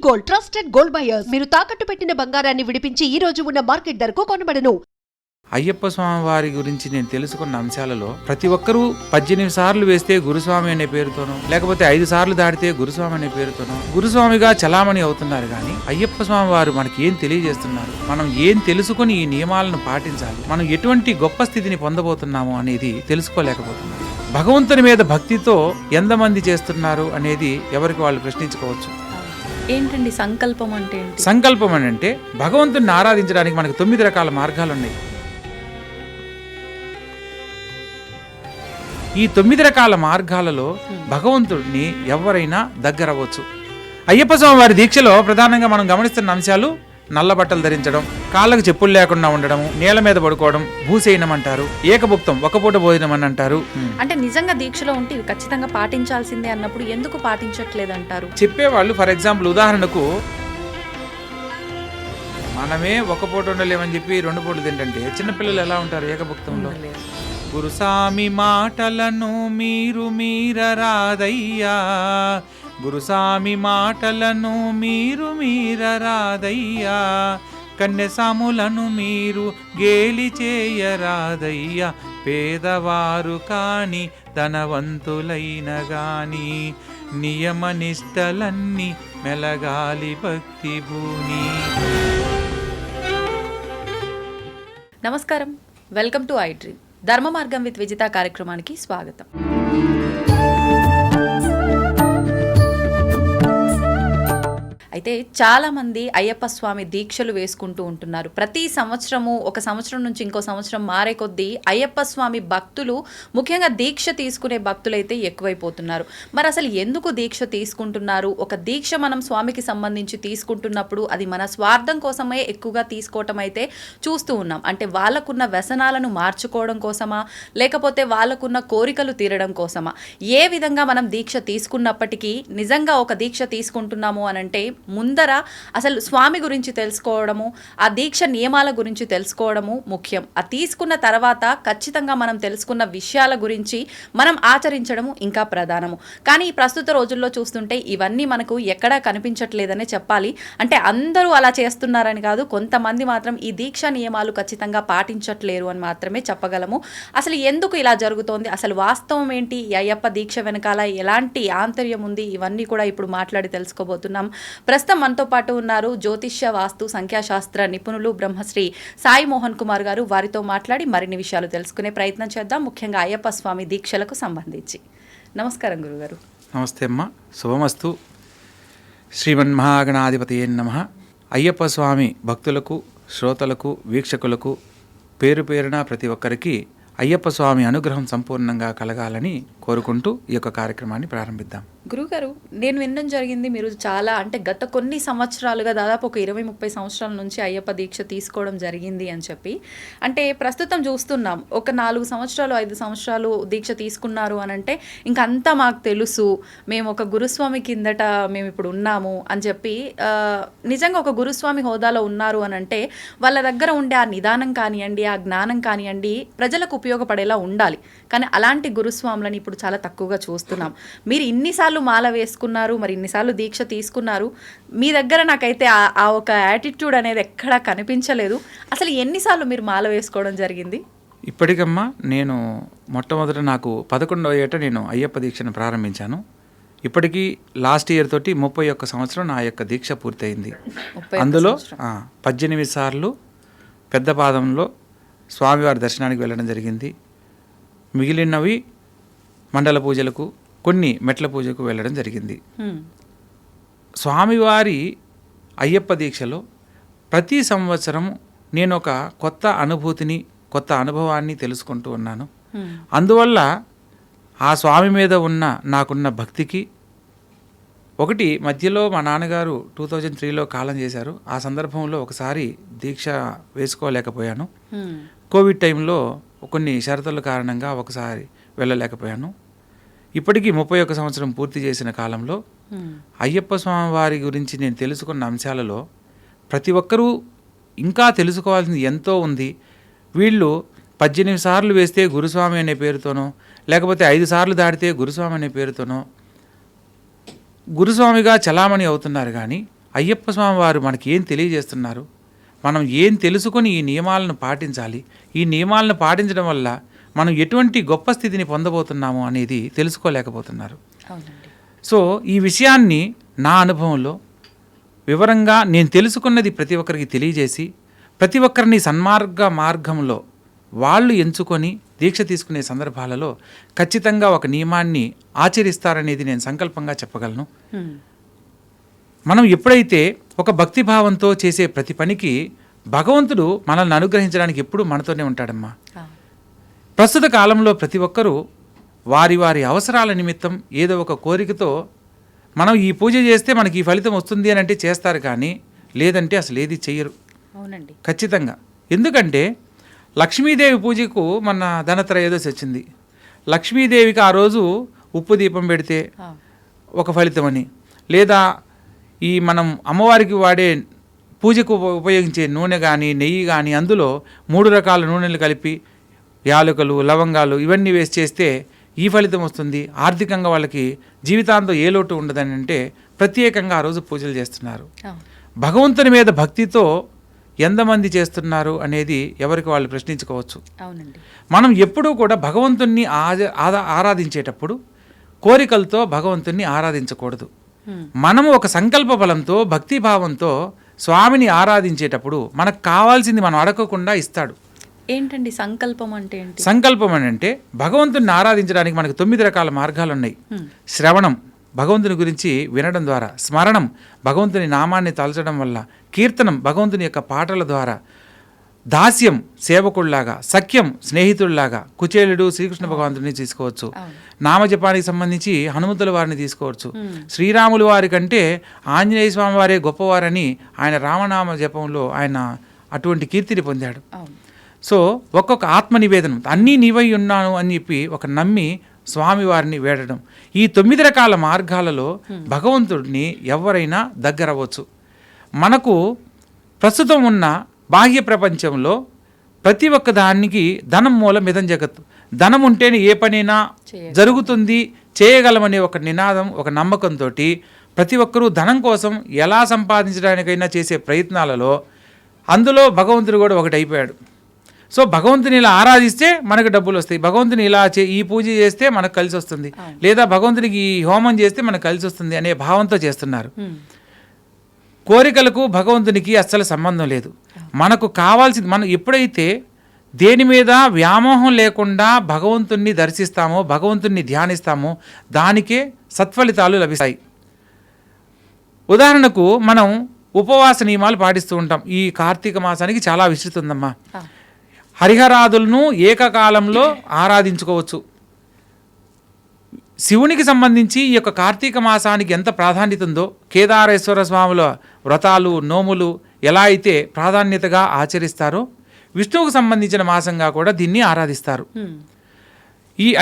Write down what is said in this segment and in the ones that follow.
Gold, trusted gold buyers. మీరు తాకట్టు పెట్టిన బంగారాన్ని విడిపించి ఈ రోజు ఉన్న మార్కెట్ ధరకు కొనబడను. అయ్యప్ప స్వామి వారి గురించి నేను తెలుసుకున్న అంశాలలో ప్రతి ఒక్కరూ 18 సార్లు వేస్తే గురుస్వామి అనే పేరుతోనో, లేకపోతే 5 సార్లు దాటితే గురుస్వామి అనే పేరుతోనో గురుస్వామిగా చలామణి అవుతున్నారు. కానీ అయ్యప్ప స్వామి వారు మనకి ఏం తెలియజేస్తున్నారు, మనం ఏం తెలుసుకుని ఈ నియమాలను పాటించాలి, మనం ఎటువంటి గొప్ప స్థితిని పొందబోతున్నాము అనేది తెలుసుకోలేకపోతున్నారు. భగవంతుని మీద భక్తితో ఎంతమంది చేస్తున్నారు అనేది ఎవరికి వాళ్ళు ప్రశ్నించుకోవచ్చు. ఏంటండి సంకల్పం అంటే ఏంటి? సంకల్పం అని అంటే భగవంతుని ఆరాధించడానికి మనకు 9 రకాల మార్గాలు ఉన్నాయి. ఈ 9 రకాల మార్గాలలో భగవంతుడిని ఎవరైనా దగ్గర అవ్వచ్చు. అయ్యప్ప స్వామి వారి దీక్షలో ప్రధానంగా మనం గమనిస్తున్న అంశాలు నల్ల బట్టలు ధరించడం, కాళ్ళకు చెప్పులు లేకుండా ఉండడం, నేల మీద పడుకోవడం, భూసేయనం అంటారు, ఏకభుక్తం ఒక్కపూట భోజనం అని అంటారు. అంటే నిజంగా దీక్షలో ఉంటే ఇవి ఖచ్చితంగా పాటించాల్సిందే అన్నప్పుడు ఎందుకు పాటించట్లేదు అంటారు? చెప్పేవాళ్ళు ఫర్ ఎగ్జాంపుల్ ఉదాహరణకు మనమే ఒక పూట ఉండలేమని చెప్పి 2 పూటలు తింటే చిన్నపిల్లలు ఎలా ఉంటారు ఏకభుక్తంలో? గురుస్వామి మాటలను మీరు మీరరాదయ్యా, గురుస్వామి మాటలను మీరు మీరరాదయ్యా, కన్యసాములను మీరు గేలి చేయరాదయ్యా, పేదవారు కాని ధనవంతులైన గాని నియమనిష్టలన్నీ మెలగాలి భక్తి భూని. నమస్కారం, వెల్కమ్ టు ఐ డ్రీమ్. ధర్మ మార్గం విత్ విజిత కార్యక్రమానికి స్వాగతం. అయితే చాలామంది అయ్యప్ప స్వామి దీక్షలు వేసుకుంటూ ఉంటున్నారు. ప్రతి సంవత్సరము ఒక సంవత్సరం నుంచి ఇంకో సంవత్సరం మారే కొద్దీ అయ్యప్ప స్వామి భక్తులు, ముఖ్యంగా దీక్ష తీసుకునే భక్తులైతే ఎక్కువైపోతున్నారు. మరి అసలు ఎందుకు దీక్ష తీసుకుంటున్నారు? ఒక దీక్ష మనం స్వామికి సంబంధించి తీసుకుంటున్నప్పుడు అది మన స్వార్థం కోసమే ఎక్కువగా తీసుకోవటం అయితే చూస్తూ ఉన్నాం. అంటే వాళ్ళకున్న వ్యసనాలను మార్చుకోవడం కోసమా, లేకపోతే వాళ్ళకున్న కోరికలు తీరడం కోసమా? ఏ విధంగా మనం దీక్ష తీసుకున్నప్పటికీ నిజంగా ఒక దీక్ష తీసుకుంటున్నాము అనంటే ముందర అసలు స్వామి గురించి తెలుసుకోవడము, ఆ దీక్ష నియమాల గురించి తెలుసుకోవడము ముఖ్యం. ఆ తీసుకున్న తర్వాత ఖచ్చితంగా మనం తెలుసుకున్న విషయాల గురించి మనం ఆచరించడము ఇంకా ప్రధానము. కానీ ఈ ప్రస్తుత రోజుల్లో చూస్తుంటే ఇవన్నీ మనకు ఎక్కడా కనిపించట్లేదనే చెప్పాలి. అంటే అందరూ అలా చేస్తున్నారని కాదు, కొంతమంది మాత్రం ఈ దీక్ష నియమాలు ఖచ్చితంగా పాటించట్లేరు అని మాత్రమే చెప్పగలము. అసలు ఎందుకు ఇలా జరుగుతోంది, అసలు వాస్తవం ఏంటి, ఈ అయ్యప్ప దీక్ష వెనకాల ఎలాంటి ఆంతర్యం ఉంది, ఇవన్నీ కూడా ఇప్పుడు మాట్లాడి తెలుసుకోబోతున్నాం. ప్రస్తుతం మనతో పాటు ఉన్నారు జ్యోతిష్య, వాస్తు, సంఖ్యాశాస్త్ర నిపుణులు బ్రహ్మశ్రీ సాయి మోహన్ కుమార్ గారు. వారితో మాట్లాడి మరిన్ని విషయాలు తెలుసుకునే ప్రయత్నం చేద్దాం, ముఖ్యంగా అయ్యప్ప స్వామి దీక్షలకు సంబంధించి. నమస్కారం గురుగారు. నమస్తే అమ్మ, శుభమస్తు. శ్రీమన్మహాగణాధిపతయే నమః. అయ్యప్ప స్వామి భక్తులకు, శ్రోతలకు, వీక్షకులకు పేరు పేరున ప్రతి ఒక్కరికి అయ్యప్ప స్వామి అనుగ్రహం సంపూర్ణంగా కలగాలని కోరుకుంటూ ఈ యొక్క కార్యక్రమాన్ని ప్రారంభిద్దాం. గురుగారు, నేను వినడం జరిగింది మీరు చాలా అంటే గత కొన్ని సంవత్సరాలుగా దాదాపు ఒక 20-30 సంవత్సరాల నుంచి అయ్యప్ప దీక్ష తీసుకోవడం జరిగింది అని చెప్పి. అంటే ప్రస్తుతం చూస్తున్నాం ఒక 4 సంవత్సరాలు 5 సంవత్సరాలు దీక్ష తీసుకున్నారు అని అంటే ఇంకంతా మాకు తెలుసు, మేము ఒక గురుస్వామి కిందట మేము ఇప్పుడు ఉన్నాము అని చెప్పి నిజంగా ఒక గురుస్వామి హోదాలో ఉన్నారు అని అంటే వాళ్ళ దగ్గర ఉండే ఆ నిదానం కానివ్వండి, ఆ జ్ఞానం కానివ్వండి ప్రజలకు ఉపయోగపడేలా ఉండాలి. కానీ అలాంటి గురుస్వాములని ఇప్పుడు చాలా తక్కువగా చూస్తున్నాం. మీరు ఇన్నిసార్లు మాల వేసుకున్నారు, మరి ఇన్నిసార్లు దీక్ష తీసుకున్నారు, మీ దగ్గర నాకైతే ఆ ఒక యాటిట్యూడ్ అనేది ఎక్కడా కనిపించలేదు. అసలు ఎన్నిసార్లు మీరు మాల వేసుకోవడం జరిగింది? ఇప్పటికమ్మా నేను మొట్టమొదట నాకు 11వ ఏట నేను అయ్యప్ప దీక్షను ప్రారంభించాను. ఇప్పటికీ లాస్ట్ ఇయర్ తోటి 31 సంవత్సరం నా యొక్క దీక్ష పూర్తయింది. అందులో 18 సార్లు పెద్ద పాదంలో స్వామివారి దర్శనానికి వెళ్ళడం జరిగింది. మిగిలినవి మండల పూజలకు, కొన్ని మెట్ల పూజకు వెళ్ళడం జరిగింది. స్వామివారి అయ్యప్ప దీక్షలో ప్రతి సంవత్సరం నేను ఒక కొత్త అనుభూతిని, కొత్త అనుభవాన్ని తెలుసుకుంటూ ఉన్నాను. అందువల్ల ఆ స్వామి మీద ఉన్న నాకున్న భక్తికి ఒకటి మధ్యలో మా నాన్నగారు 2003లో కాలం చేశారు. ఆ సందర్భంలో ఒకసారి దీక్ష వేసుకోలేకపోయాను. కోవిడ్ టైంలో కొన్ని షరతుల కారణంగా ఒకసారి వెళ్ళలేకపోయాను. ఇప్పటికీ 31 సంవత్సరం పూర్తి చేసిన కాలంలో అయ్యప్ప స్వామి వారి గురించి నేను తెలుసుకున్న అంశాలలో ప్రతి ఒక్కరూ ఇంకా తెలుసుకోవాల్సింది ఎంతో ఉంది. వీళ్ళు 18 సార్లు వేస్తే గురుస్వామి అనే పేరుతోనో, లేకపోతే 5 సార్లు దాటితే గురుస్వామి అనే పేరుతోనో గురుస్వామిగా చలామణి అవుతున్నారు. కానీ అయ్యప్ప స్వామి వారు మనకి ఏం తెలియజేస్తున్నారు, మనం ఏం తెలుసుకొని ఈ నియమాలను పాటించాలి, ఈ నియమాలను పాటించడం వల్ల మనం ఎటువంటి గొప్ప స్థితిని పొందబోతున్నాము అనేది తెలుసుకోలేకపోతున్నారు. అవునండి. సో ఈ విషయాన్ని నా అనుభవంలో వివరంగా నేను తెలుసుకున్నది ప్రతి ఒక్కరికి తెలియజేసి ప్రతి ఒక్కరిని మార్గంలో వాళ్ళు ఎంచుకొని దీక్ష తీసుకునే సందర్భాలలో ఖచ్చితంగా ఒక నియమాన్ని ఆచరిస్తారనేది నేను సంకల్పంగా చెప్పగలను. మనం ఎప్పుడైతే ఒక భక్తిభావంతో చేసే ప్రతి పనికి భగవంతుడు మనల్ని అనుగ్రహించడానికి ఎప్పుడు మనతోనే ఉంటాడమ్మా. ప్రస్తుత కాలంలో ప్రతి ఒక్కరూ వారి వారి అవసరాల నిమిత్తం ఏదో ఒక కోరికతో మనం ఈ పూజ చేస్తే మనకి ఈ ఫలితం వస్తుంది అని అంటే చేస్తారు, కానీ లేదంటే అసలు ఏది చెయ్యరు. అవునండి. ఖచ్చితంగా. ఎందుకంటే లక్ష్మీదేవి పూజకు మన ధనత్రయోదశి వచ్చింది. లక్ష్మీదేవికి ఆ రోజు ఉప్పు దీపం పెడితే ఒక ఫలితం అని, లేదా ఈ మనం అమ్మవారికి వాడే పూజకు ఉపయోగించే నూనె కానీ నెయ్యి కానీ అందులో 3 రకాల నూనెలు కలిపి యాలకులు లవంగాలు ఇవన్నీ వేసి చేస్తే ఈ ఫలితం వస్తుంది, ఆర్థికంగా వాళ్ళకి జీవితాంతం ఏ లోటు ఉండదని అంటే ప్రత్యేకంగా ఆ రోజు పూజలు చేస్తున్నారు. భగవంతుని మీద భక్తితో ఎంతమంది చేస్తున్నారు అనేది ఎవరికి వాళ్ళు ప్రశ్నించుకోవచ్చు. అవునండి. మనం ఎప్పుడూ కూడా భగవంతుణ్ణి ఆరాధించేటప్పుడు కోరికలతో భగవంతుణ్ణి ఆరాధించకూడదు. మనము ఒక సంకల్ప బలంతో భక్తిభావంతో స్వామిని ఆరాధించేటప్పుడు మనకు కావాల్సింది మనం అడగకుండా ఇస్తాడు. ఏంటండి సంకల్పం అంటే ఏంటి? సంకల్పం అని అంటే భగవంతుని ఆరాధించడానికి మనకు 9 రకాల మార్గాలు ఉన్నాయి. శ్రవణం, భగవంతుని గురించి వినడం ద్వారా, స్మరణం, భగవంతుని నామాన్ని తలచడం వల్ల, కీర్తనం, భగవంతుని యొక్క పాటల ద్వారా, దాస్యం, సేవకుల్లాగా, సఖ్యం, స్నేహితుల్లాగా, కుచేలుడు శ్రీకృష్ణ భగవంతుడిని తీసుకోవచ్చు, నామజపానికి సంబంధించి హనుమంతుల వారిని తీసుకోవచ్చు. శ్రీరాముల వారి కంటే ఆంజనేయ స్వామి వారే గొప్పవారని ఆయన రామనామ జపంలో ఆయన అటువంటి కీర్తిని పొందాడు. సో ఒక్కొక్క ఆత్మ నివేదనం, అన్నీ నీవై ఉన్నాను అని చెప్పి ఒక నమ్మి స్వామివారిని వేడడం, ఈ 9 రకాల మార్గాలలో భగవంతుడిని ఎవరైనా దగ్గరవ్వచ్చు. మనకు ప్రస్తుతం ఉన్న బాహ్య ప్రపంచంలో ప్రతి ఒక్క దానికి ధనం మూలం మిదం జగత్తు. ధనం ఉంటేనే ఏ పనైనా జరుగుతుంది, చేయగలమనే ఒక నినాదం, ఒక నమ్మకంతో ప్రతి ఒక్కరూ ధనం కోసం ఎలా సంపాదించడానికైనా చేసే ప్రయత్నాలలో అందులో భగవంతుడు కూడా ఒకటి అయిపోయాడు. సో భగవంతుని ఇలా ఆరాధిస్తే మనకు డబ్బులు వస్తాయి, భగవంతుని ఇలా ఈ పూజ చేస్తే మనకు కలిసి వస్తుంది, లేదా భగవంతునికి ఈ హోమం చేస్తే మనకు కలిసి వస్తుంది అనే భావంతో చేస్తున్నారు. కోరికలకు భగవంతునికి అస్సలు సంబంధం లేదు. మనకు కావాల్సింది, మనం ఎప్పుడైతే దేని మీద వ్యామోహం లేకుండా భగవంతుణ్ణి దర్శిస్తామో, భగవంతుణ్ణి ధ్యానిస్తామో దానికే సత్ఫలితాలు లభిస్తాయి. ఉదాహరణకు మనం ఉపవాస నియమాలు పాటిస్తూ ఉంటాం. ఈ కార్తీక మాసానికి చాలా విస్తృతి ఉందమ్మా. హరిహరాదులను ఏకకాలంలో ఆరాధించుకోవచ్చు. శివునికి సంబంధించి ఈ యొక్క కార్తీక మాసానికి ఎంత ప్రాధాన్యత ఉందో, కేదారేశ్వర స్వాముల వ్రతాలు నోములు ఎలా అయితే ప్రాధాన్యతగా ఆచరిస్తారో విష్ణువుకు సంబంధించిన మాసంగా కూడా దీన్ని ఆరాధిస్తారు.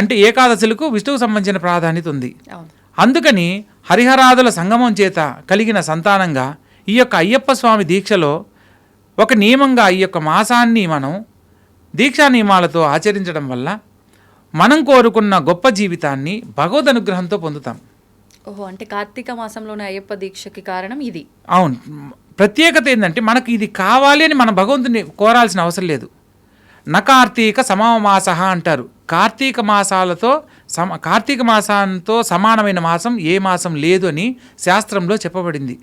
అంటే ఏకాదశులకు విష్ణువుకు సంబంధించిన ప్రాధాన్యత ఉంది. అందుకని హరిహరాదుల సంగమం చేత కలిగిన సంతానంగా ఈ యొక్క అయ్యప్ప స్వామి దీక్షలో ఒక నియమంగా ఈ యొక్క మాసాన్ని మనం దీక్షా నియమాలతో ఆచరించడం వల్ల మనం కోరుకున్న గొప్ప జీవితాన్ని భగవద్ అనుగ్రహంతో పొందుతాం. ఓహో, అంటే కార్తీక మాసంలోనే అయ్యప్ప దీక్షకి కారణం ఇది. అవును. ప్రత్యేకత ఏంటంటే మనకు ఇది కావాలి అని మనం భగవంతుని కోరాల్సిన అవసరం లేదు. కార్తీక సమమాస అంటారు. కార్తీక మాసంతో సమానమైన మాసం ఏ మాసం లేదు అని శాస్త్రంలో చెప్పబడింది.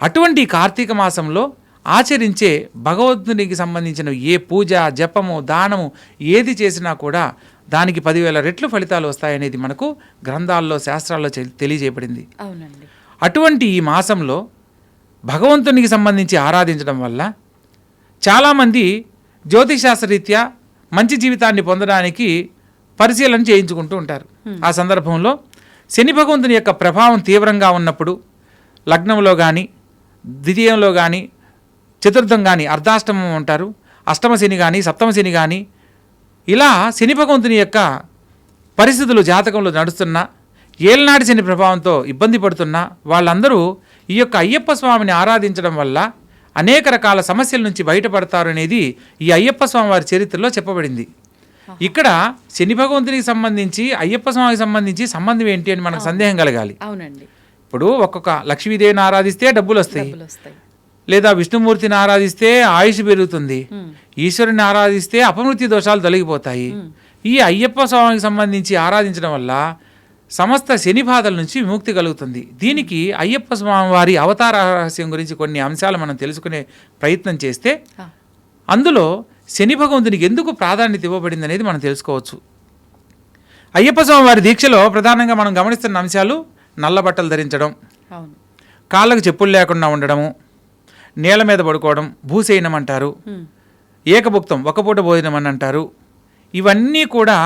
అటువంటి కార్తీక మాసంలో ఆచరించే భగవంతునికి సంబంధించిన ఏ పూజ, జపము, దానము ఏది చేసినా కూడా దానికి 10,000 రెట్లు ఫలితాలు వస్తాయనేది మనకు గ్రంథాల్లో, శాస్త్రాల్లో తెలియజేయబడింది. అవునండి. అటువంటి ఈ మాసంలో భగవంతునికి సంబంధించి ఆరాధించడం వల్ల చాలామంది జ్యోతిషాస్త్రరీత్యా మంచి జీవితాన్ని పొందడానికి పరిశీలన చేయించుకుంటూ ఉంటారు. ఆ సందర్భంలో శని భగవంతుని యొక్క ప్రభావం తీవ్రంగా ఉన్నప్పుడు లగ్నంలో కానీ, ద్వితీయంలో కానీ, చతుర్థం కానీ, అర్ధాష్టమం ఉంటారు, అష్టమ శని కానీ, సప్తమ శని కానీ, ఇలా శని భగవంతుని యొక్క పరిస్థితులు జాతకంలో నడుస్తున్నా, ఏళ్ళనాటి శని ప్రభావంతో ఇబ్బంది పడుతున్నా వాళ్ళందరూ ఈ యొక్క అయ్యప్ప స్వామిని ఆరాధించడం వల్ల అనేక రకాల సమస్యల నుంచి బయటపడతారు అనేది ఈ అయ్యప్ప స్వామి వారి చరిత్రలో చెప్పబడింది. ఇక్కడ శని భగవంతునికి సంబంధించి అయ్యప్ప స్వామికి సంబంధించి సంబంధం ఏంటి అని మనకు సందేహం కలగాలి. అవునండి. ఇప్పుడు ఒక్కొక్క లక్ష్మీదేవిని ఆరాధిస్తే డబ్బులు వస్తాయి, డబ్బులు వస్తాయి. లేదా విష్ణుమూర్తిని ఆరాధిస్తే ఆయుష్ పెరుగుతుంది, ఈశ్వరుని ఆరాధిస్తే అపమృత్యు దోషాలు తొలగిపోతాయి. ఈ అయ్యప్ప స్వామికి సంబంధించి ఆరాధించడం వల్ల సమస్త శని బాధల నుంచి విముక్తి కలుగుతుంది. దీనికి అయ్యప్ప స్వామి వారి అవతార రహస్యం గురించి కొన్ని అంశాలు మనం తెలుసుకునే ప్రయత్నం చేస్తే అందులో శని భగవంతునికి ఎందుకు ప్రాధాన్యత ఇవ్వబడింది అనేది మనం తెలుసుకోవచ్చు. అయ్యప్ప స్వామి వారి దీక్షలో ప్రధానంగా మనం గమనిస్తున్న అంశాలు నల్ల బట్టలు ధరించడం, కాళ్ళకు చెప్పులు లేకుండా ఉండడము, నేల మీద పడుకోవడం, భూసేయనం అంటారు, ఏకభుక్తం ఒక పూట భోజనం అని అంటారు. ఇవన్నీ కూడా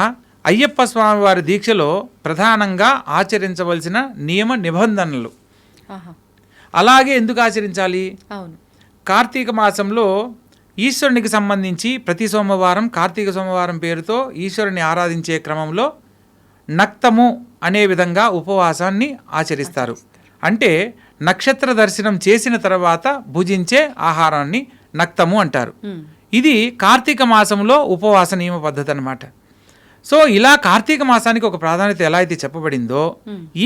అయ్యప్ప స్వామి వారి దీక్షలో ప్రధానంగా ఆచరించవలసిన నియమ నిబంధనలు. అలాగే ఎందుకు ఆచరించాలి? కార్తీక మాసంలో ఈశ్వరునికి సంబంధించి ప్రతి సోమవారం కార్తీక సోమవారం పేరుతో ఈశ్వరుని ఆరాధించే క్రమంలో నక్తము అనే విధంగా ఉపవాసాన్ని ఆచరిస్తారు. అంటే నక్షత్ర దర్శనం చేసిన తర్వాత భుజించే ఆహారాన్ని నక్తము అంటారు. ఇది కార్తీక మాసంలో ఉపవాస నియమ పద్ధతి అన్నమాట. సో ఇలా కార్తీక మాసానికి ఒక ప్రాధాన్యత ఎలా అయితే చెప్పబడిందో,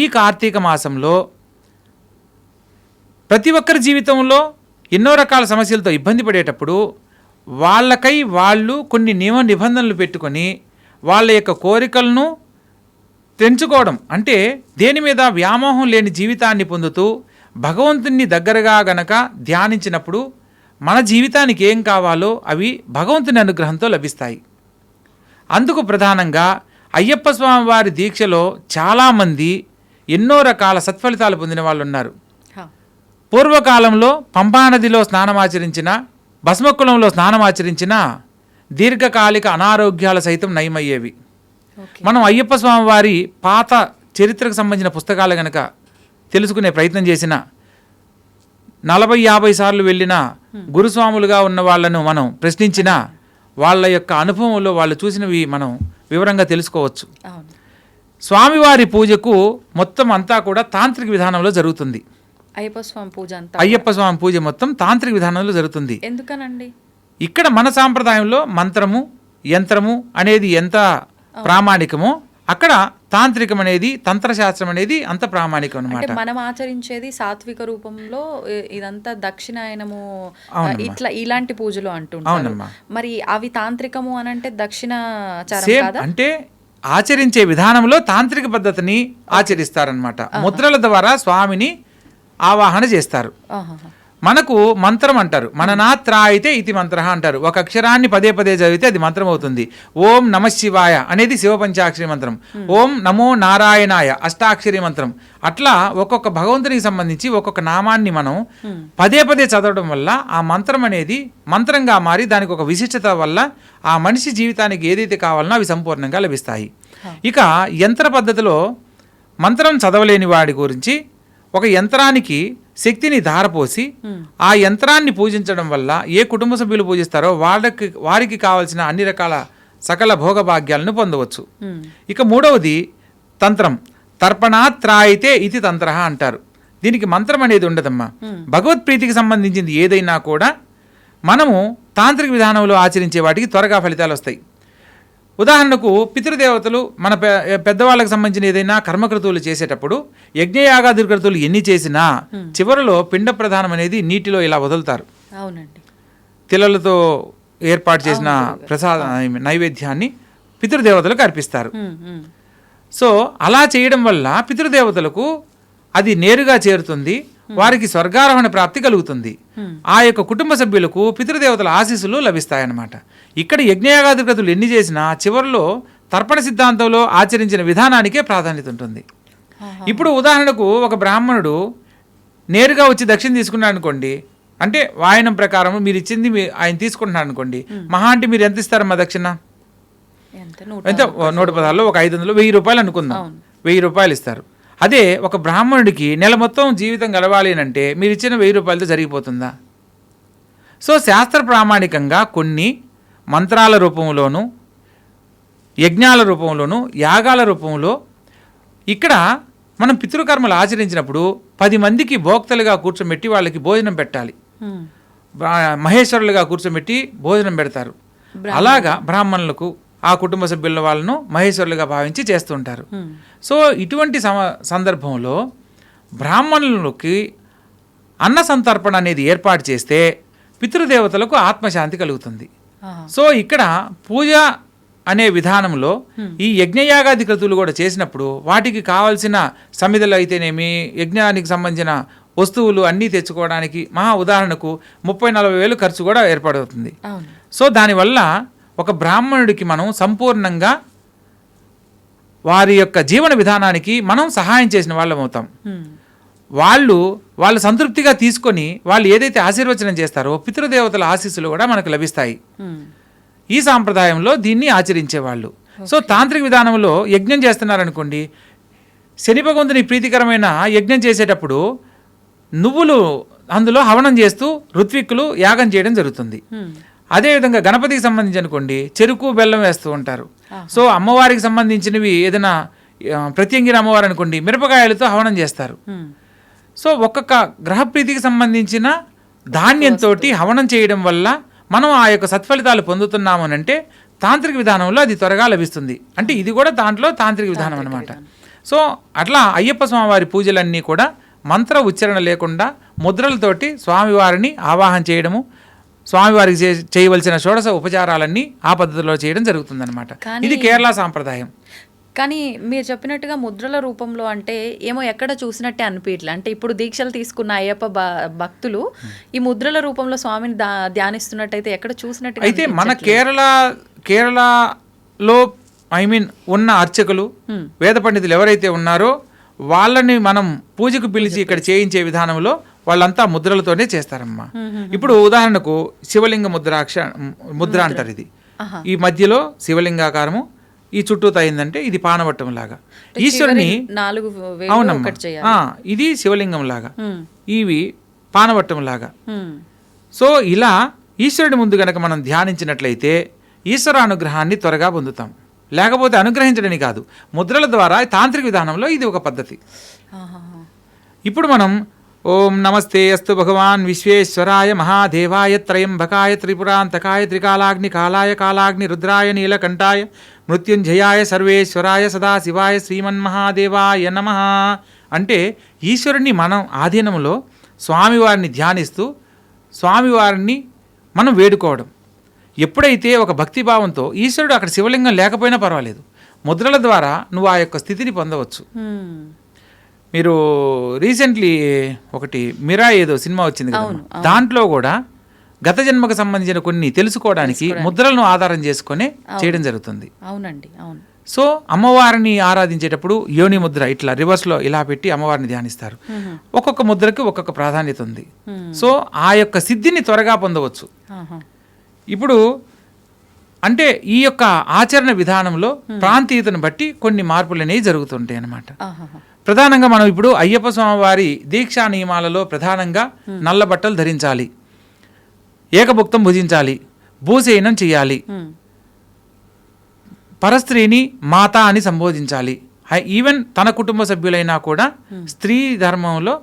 ఈ కార్తీక మాసంలో ప్రతి ఒక్కరి జీవితంలో ఎన్నో రకాల సమస్యలతో ఇబ్బంది పడేటప్పుడు వాళ్ళకై వాళ్ళు కొన్ని నియమ నిబంధనలు పెట్టుకొని వాళ్ళ యొక్క కోరికలను తెంచుకోవడం, అంటే దేని మీద వ్యామోహం లేని జీవితాన్ని పొందుతూ భగవంతుని దగ్గరగా గనక ధ్యానించినప్పుడు మన జీవితానికి ఏం కావాలో అవి భగవంతుని అనుగ్రహంతో లభిస్తాయి. అందుకు ప్రధానంగా అయ్యప్ప స్వామి వారి దీక్షలో చాలామంది ఎన్నో రకాల సత్ఫలితాలు పొందిన వాళ్ళు ఉన్నారు. పూర్వకాలంలో పంపానదిలో స్నానమాచరించిన, భస్మకులంలో స్నానమాచరించిన దీర్ఘకాలిక అనారోగ్యాల సైతం నయమయ్యేవి. మనం అయ్యప్ప స్వామి వారి పాత చరిత్రకు సంబంధించిన పుస్తకాలు గనక తెలుసుకునే ప్రయత్నం చేసిన, 40-50 సార్లు వెళ్ళిన గురుస్వాములుగా ఉన్న వాళ్ళను మనం ప్రశ్నించిన వాళ్ళ యొక్క అనుభవంలో వాళ్ళు చూసినవి మనం వివరంగా తెలుసుకోవచ్చు. స్వామివారి పూజకు మొత్తం అంతా కూడా తాంత్రిక విధానంలో జరుగుతుంది. అయ్యప్ప స్వామి పూజ మొత్తం తాంత్రిక విధానంలో జరుగుతుంది. ఎందుకనండి? ఇక్కడ మన సాంప్రదాయంలో మంత్రము, యంత్రము అనేది ఎంత ప్రామాణికమో అక్కడ తాంత్రికం అనేది, తంత్రశాస్త్రం అనేది అంత ప్రామాణికం అన్నమాట. మనం ఆచరించేది సాత్విక రూపంలో ఇదంతా దక్షిణాయనము, ఇట్లా ఇలాంటి పూజలు అంటుంటారు. మరి అవి తాంత్రికము అని అంటే దక్షిణాచారం కాదా? అంటే ఆచరించే విధానంలో తాంత్రిక పద్ధతిని ఆచరిస్తారనమాట. ముద్రల ద్వారా స్వామిని ఆవాహన చేస్తారు. మనకు మంత్రం అంటారు, మననాత్రా అయితే ఇది మంత్ర అంటారు. ఒక అక్షరాన్ని పదే పదే చదివితే అది మంత్రం అవుతుంది. ఓం నమ శివాయ అనేది శివపంచాక్షరి మంత్రం, ఓం నమో నారాయణాయ అష్టాక్షరి మంత్రం. అట్లా ఒక్కొక్క భగవంతునికి సంబంధించి ఒక్కొక్క నామాన్ని మనం పదే పదే చదవడం వల్ల ఆ మంత్రం అనేది మంత్రంగా మారి దానికి ఒక విశిష్టత వల్ల ఆ మనిషి జీవితానికి ఏదైతే కావాలనో అవి సంపూర్ణంగా లభిస్తాయి. ఇక యంత్ర పద్ధతిలో మంత్రం చదవలేని వాడి గురించి ఒక యంత్రానికి శక్తిని ధారపోసి ఆ యంత్రాన్ని పూజించడం వల్ల ఏ కుటుంబ సభ్యులు పూజిస్తారో వారికి కావాల్సిన అన్ని రకాల సకల భోగభాగ్యాలను పొందవచ్చు. ఇక మూడవది తంత్రం, తర్పణాత్రాయితే ఇది తంత్ర అంటారు. దీనికి మంత్రం అనేది ఉండదమ్మా. భగవత్ప్రీతికి సంబంధించింది ఏదైనా కూడా మనము తాంత్రిక విధానంలో ఆచరించే వాటికి త్వరగా ఫలితాలు వస్తాయి. ఉదాహరణకు పితృదేవతలు, మన పెద్దవాళ్ళకి సంబంధించిన ఏదైనా కర్మకృతువులు చేసేటప్పుడు యజ్ఞయాగాది కృతువులు ఎన్ని చేసినా చివరిలో పిండ ప్రధానం అనేది నీటిలో ఇలా వదులుతారు. తిలలతో ఏర్పాటు చేసిన ప్రసాద నైవేద్యాన్ని పితృదేవతలకు అర్పిస్తారు. సో అలా చేయడం వల్ల పితృదేవతలకు అది నేరుగా చేరుతుంది, వారికి స్వర్గారోహణ ప్రాప్తి కలుగుతుంది. ఆ యొక్క కుటుంబ సభ్యులకు పితృదేవతల ఆశీస్సులు లభిస్తాయన్నమాట. ఇక్కడ యజ్ఞయాగాది కృతులు ఎన్ని చేసినా చివరిలో తర్పణ సిద్ధాంతంలో ఆచరించిన విధానానికే ప్రాధాన్యత ఉంటుంది. ఇప్పుడు ఉదాహరణకు ఒక బ్రాహ్మణుడు నేరుగా వచ్చి దక్షిణ తీసుకున్నాడు అనుకోండి, అంటే వాయనం ప్రకారం మీరు ఇచ్చింది ఆయన తీసుకుంటున్నాడు అనుకోండి, మహా అంటే మీరు ఎంత ఇస్తారమ్మా దక్షిణ? ఎంత? 116లో ఒక 500, 1000 రూపాయలు అనుకుందాం. 1000 రూపాయలు ఇస్తారు. అదే ఒక బ్రాహ్మణుడికి నెల మొత్తం జీవితం గడవాలి అంటే మీరు ఇచ్చిన 1000 రూపాయలతో జరిగిపోతుందా? సో శాస్త్ర ప్రామాణికంగా కొన్ని మంత్రాల రూపంలోనూ, యజ్ఞాల రూపంలోనూ, యాగాల రూపంలో ఇక్కడ మనం పితృకర్మలు ఆచరించినప్పుడు 10 మందికి భోక్తలుగా కూర్చోబెట్టి వాళ్ళకి భోజనం పెట్టాలి. మహేశ్వరులుగా కూర్చోబెట్టి భోజనం పెడతారు. అలాగా బ్రాహ్మణులకు ఆ కుటుంబ సభ్యుల వాళ్ళను మహేశ్వరులుగా భావించి చేస్తుంటారు. సో ఇటువంటి సందర్భంలో బ్రాహ్మణులకి అన్న సంతర్పణ అనేది ఏర్పాటు చేస్తే పితృదేవతలకు ఆత్మశాంతి కలుగుతుంది. సో ఇక్కడ పూజ అనే విధానంలో ఈ యజ్ఞయాగాది క్రతువులు కూడా చేసినప్పుడు వాటికి కావాల్సిన సమిధలు అయితేనేమి, యజ్ఞానికి సంబంధించిన వస్తువులు అన్నీ తెచ్చుకోవడానికి ఉదాహరణకు 30-40 వేలు ఖర్చు కూడా ఏర్పడుతుంది. సో దానివల్ల ఒక బ్రాహ్మణుడికి మనం సంపూర్ణంగా వారి యొక్క జీవన విధానానికి మనం సహాయం చేసిన వాళ్ళం అవుతాం. వాళ్ళు సంతృప్తిగా తీసుకొని వాళ్ళు ఏదైతే ఆశీర్వచనం చేస్తారో పితృదేవతల ఆశీస్సులు కూడా మనకు లభిస్తాయి. ఈ సాంప్రదాయంలో దీన్ని ఆచరించేవాళ్ళు. సో తాంత్రిక విధానంలో యజ్ఞం చేస్తున్నారనుకోండి, శని భగవంతుని ప్రీతికరమైన యజ్ఞం చేసేటప్పుడు నువ్వులు అందులో హవనం చేస్తూ ఋత్విక్కులు యాగం చేయడం జరుగుతుంది. అదేవిధంగా గణపతికి సంబంధించి అనుకోండి, చెరుకు బెల్లం వేస్తూ ఉంటారు. సో అమ్మవారికి సంబంధించినవి ఏదైనా ప్రత్యంగిర అమ్మవారు అనుకోండి, మిరపకాయలతో హవనం చేస్తారు. సో ఒక్కొక్క గ్రహప్రీతికి సంబంధించిన ధాన్యంతో హవనం చేయడం వల్ల మనం ఆ యొక్క సత్ఫలితాలు పొందుతున్నాము అని అంటే తాంత్రిక విధానంలో అది త్వరగా లభిస్తుంది. అంటే ఇది కూడా దాంట్లో తాంత్రిక విధానం అనమాట. సో అట్లా అయ్యప్ప స్వామివారి పూజలన్నీ కూడా మంత్ర ఉచ్చారణ లేకుండా ముద్రలతోటి స్వామివారిని ఆవాహన చేయడము, స్వామివారికి చేయవలసిన షోడశ ఉపచారాలన్నీ ఆ పద్ధతిలో చేయడం జరుగుతుందన్నమాట. ఇది కేరళ సాంప్రదాయం. కానీ మీరు చెప్పినట్టుగా ముద్రల రూపంలో అంటే ఏమో ఎక్కడ చూసినట్టే అనిపించలే. అంటే ఇప్పుడు దీక్షలు తీసుకున్న అయ్యప్ప భక్తులు ఈ ముద్రల రూపంలో స్వామిని ధ్యానిస్తున్నట్టయితే ఎక్కడ చూసినట్టు అయితే మన కేరళలో ఉన్న అర్చకులు, వేద పండితులు ఎవరైతే ఉన్నారో వాళ్ళని మనం పూజకు పిలిచి ఇక్కడ చేయించే విధానంలో వాళ్ళంతా ముద్రలతోనే చేస్తారమ్మా. ఇప్పుడు ఉదాహరణకు శివలింగ ముద్ర అంటారు. ఇది ఈ మధ్యలో శివలింగాకారము, ఈ చుట్టూ అయిందంటే ఇది పానవట్టం లాగా ఈశ్వరుని. అవునమ్మా, ఇది శివలింగం లాగా, ఇవి పానవట్టం లాగా. సో ఇలా ఈశ్వరుడి ముందు గనక మనం ధ్యానించినట్లయితే ఈశ్వర అనుగ్రహాన్ని త్వరగా పొందుతాం. లేకపోతే అనుగ్రహించడని కాదు, ముద్రల ద్వారా తాంత్రిక విధానంలో ఇది ఒక పద్ధతి. ఇప్పుడు మనం ఓం నమస్తే అస్తు భగవాన్ విశ్వేశ్వరాయ మహాదేవాయ త్రయంబకాయ త్రిపురాంతకాయ త్రికాలాగ్ని కాలాయ కాలాగ్ని రుద్రాయ నీలకంఠాయ మృత్యుంజయాయ సర్వేశ్వరాయ సదాశివాయ శ్రీమన్మహాదేవాయ నమః అంటే ఈశ్వరుణ్ణి మనం ఆధీనంలో స్వామివారిని ధ్యానిస్తూ స్వామివారిని మనం వేడుకోవడం. ఎప్పుడైతే ఒక భక్తిభావంతో ఈశ్వరుడు అక్కడ శివలింగం లేకపోయినా పర్వాలేదు, ముద్రల ద్వారా నువ్వు ఆ యొక్క స్థితిని పొందవచ్చు. మీరు రీసెంట్లీ ఒకటి మిరా ఏదో సినిమా వచ్చింది కదా, దాంట్లో కూడా గత జన్మకు సంబంధించిన కొన్ని తెలుసుకోవడానికి ముద్రలను ఆధారం చేసుకొని చేయడం జరుగుతుంది. అవునండి, అవును. సో అమ్మవారిని ఆరాధించేటప్పుడు యోని ముద్ర ఇట్లా రివర్స్లో ఇలా పెట్టి అమ్మవారిని ధ్యానిస్తారు. ఒక్కొక్క ముద్రకి ఒక్కొక్క ప్రాధాన్యత ఉంది. సో ఆ యొక్క సిద్ధిని త్వరగా పొందవచ్చు. ఇప్పుడు అంటే ఈ యొక్క ఆచరణ విధానంలో ప్రాంతీయతను బట్టి కొన్ని మార్పులు అనేవి జరుగుతుంటాయి అన్నమాట. ప్రధానంగా మనం ఇప్పుడు అయ్యప్ప స్వామివారి దీక్షా నియమాలలో ప్రధానంగా నల్ల బట్టలు ధరించాలి, ఏకభుక్తం భుజించాలి, భూసేనం చేయాలి, పరస్త్రీని మాత అని సంబోధించాలి. ఈవెన్ తన కుటుంబ సభ్యులైనా కూడా స్త్రీ ధర్మంలో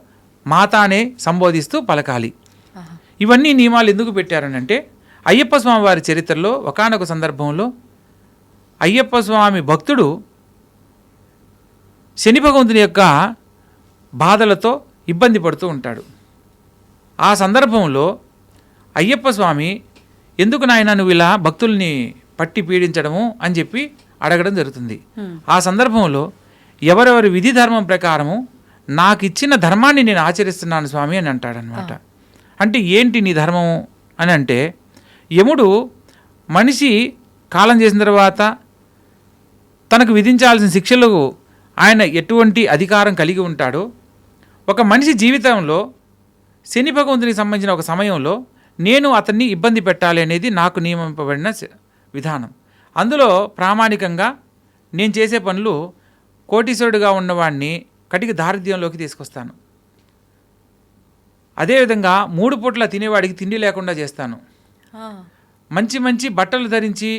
మాత అనే సంబోధిస్తూ పలకాలి. ఇవన్నీ నియమాలు ఎందుకు పెట్టారనంటే అయ్యప్ప స్వామి వారి చరిత్రలో ఒకానొక సందర్భంలో అయ్యప్ప స్వామి భక్తుడు శని భగవంతుని యొక్క బాధలతో ఇబ్బంది పడుతూ ఉంటాడు. ఆ సందర్భంలో అయ్యప్ప స్వామి ఎందుకు నాయన నువ్వు ఇలా భక్తుల్ని పట్టి పీడించడము అని చెప్పి అడగడం జరుగుతుంది. ఆ సందర్భంలో ఎవరెవరి విధి ధర్మం ప్రకారము నాకు ఇచ్చిన ధర్మాన్ని నేను ఆచరిస్తున్నాను స్వామి అని అంటాడనమాట. అంటే ఏంటి నీ ధర్మము అని అంటే, యముడు మనిషి కాలం చేసిన తర్వాత తనకు విధించాల్సిన శిక్షలకు ఆయన ఎటువంటి అధికారం కలిగి ఉంటాడో, ఒక మనిషి జీవితంలో శని భగవంతునికి సంబంధించిన ఒక సమయంలో నేను అతన్ని ఇబ్బంది పెట్టాలి అనేది నాకు నియమింపబడిన విధానం. అందులో ప్రామాణికంగా నేను చేసే పనులు కోటీశ్వరుడుగా ఉన్నవాడిని కటిక దారిద్ర్యంలోకి తీసుకొస్తాను. అదేవిధంగా 3 పూట్ల తినేవాడికి తిండి లేకుండా చేస్తాను. మంచి మంచి బట్టలు ధరించి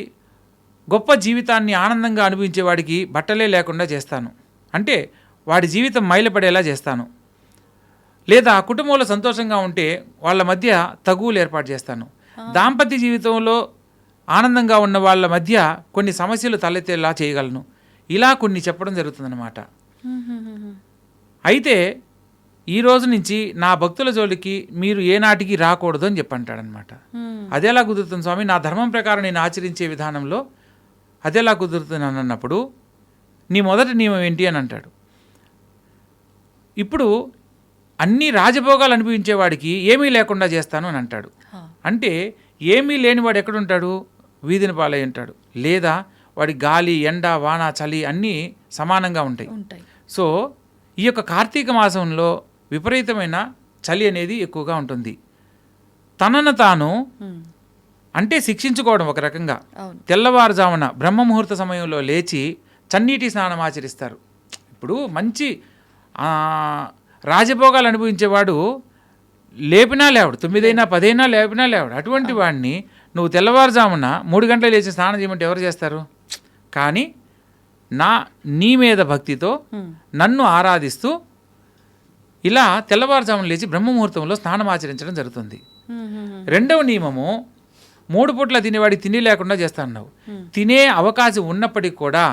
గొప్ప జీవితాన్ని ఆనందంగా అనుభవించేవాడికి బట్టలే లేకుండా చేస్తాను. అంటే వాడి జీవితం మైలపడేలా చేస్తాను. లేదా కుటుంబంలో సంతోషంగా ఉంటే వాళ్ళ మధ్య తగువులు ఏర్పాటు చేస్తాను. దాంపత్య జీవితంలో ఆనందంగా ఉన్న వాళ్ళ మధ్య కొన్ని సమస్యలు తలెత్తేలా చేయగలను. ఇలా కొన్ని చెప్పడం జరుగుతుందన్నమాట. అయితే ఈ రోజు నుంచి నా భక్తుల జోలికి మీరు ఏనాటికి రాకూడదు అని చెప్పంటాడనమాట. అదెలా కుదురుతుంది స్వామి, నా ధర్మం ప్రకారం నేను ఆచరించే విధానంలో అదెలా కుదురుతుంది అని అన్నప్పుడు నీ మొదటి నియమం ఏంటి అని అంటాడు. ఇప్పుడు అన్ని రాజభోగాలు అనుభవించేవాడికి ఏమీ లేకుండా చేస్తాను అని అంటాడు. అంటే ఏమీ లేనివాడు ఎక్కడుంటాడు? వీధిని పాలై ఉంటాడు. లేదా వాడి గాలి, ఎండ, వాన, చలి అన్నీ సమానంగా ఉంటాయి. సో ఈ యొక్క కార్తీక మాసంలో విపరీతమైన చలి అనేది ఎక్కువగా ఉంటుంది. తనను తాను అంటే శిక్షించుకోవడం ఒక రకంగా. తెల్లవారుజామున బ్రహ్మముహూర్త సమయంలో లేచి చన్నీటి స్నానం ఆచరిస్తారు. ఇప్పుడు మంచి రాజభోగాలు అనుభవించేవాడు లేపినా లేవడు, 9 అయినా 10 అయినా లేపినా లేవడు. అటువంటి వాడిని నువ్వు తెల్లవారుజామున 3 గంటలు లేచి స్నానం చేయమంటే ఎవరు చేస్తారు? కానీ నీ మీద భక్తితో నన్ను ఆరాధిస్తూ ఇలా తెల్లవారుజామున లేచి బ్రహ్మముహూర్తంలో స్నానం ఆచరించడం జరుగుతుంది. రెండవ నియమము, 3 పూట్ల తినేవాడికి తిండి లేకుండా చేస్తాడు. తినే అవకాశం ఉన్నప్పటికీ కూడా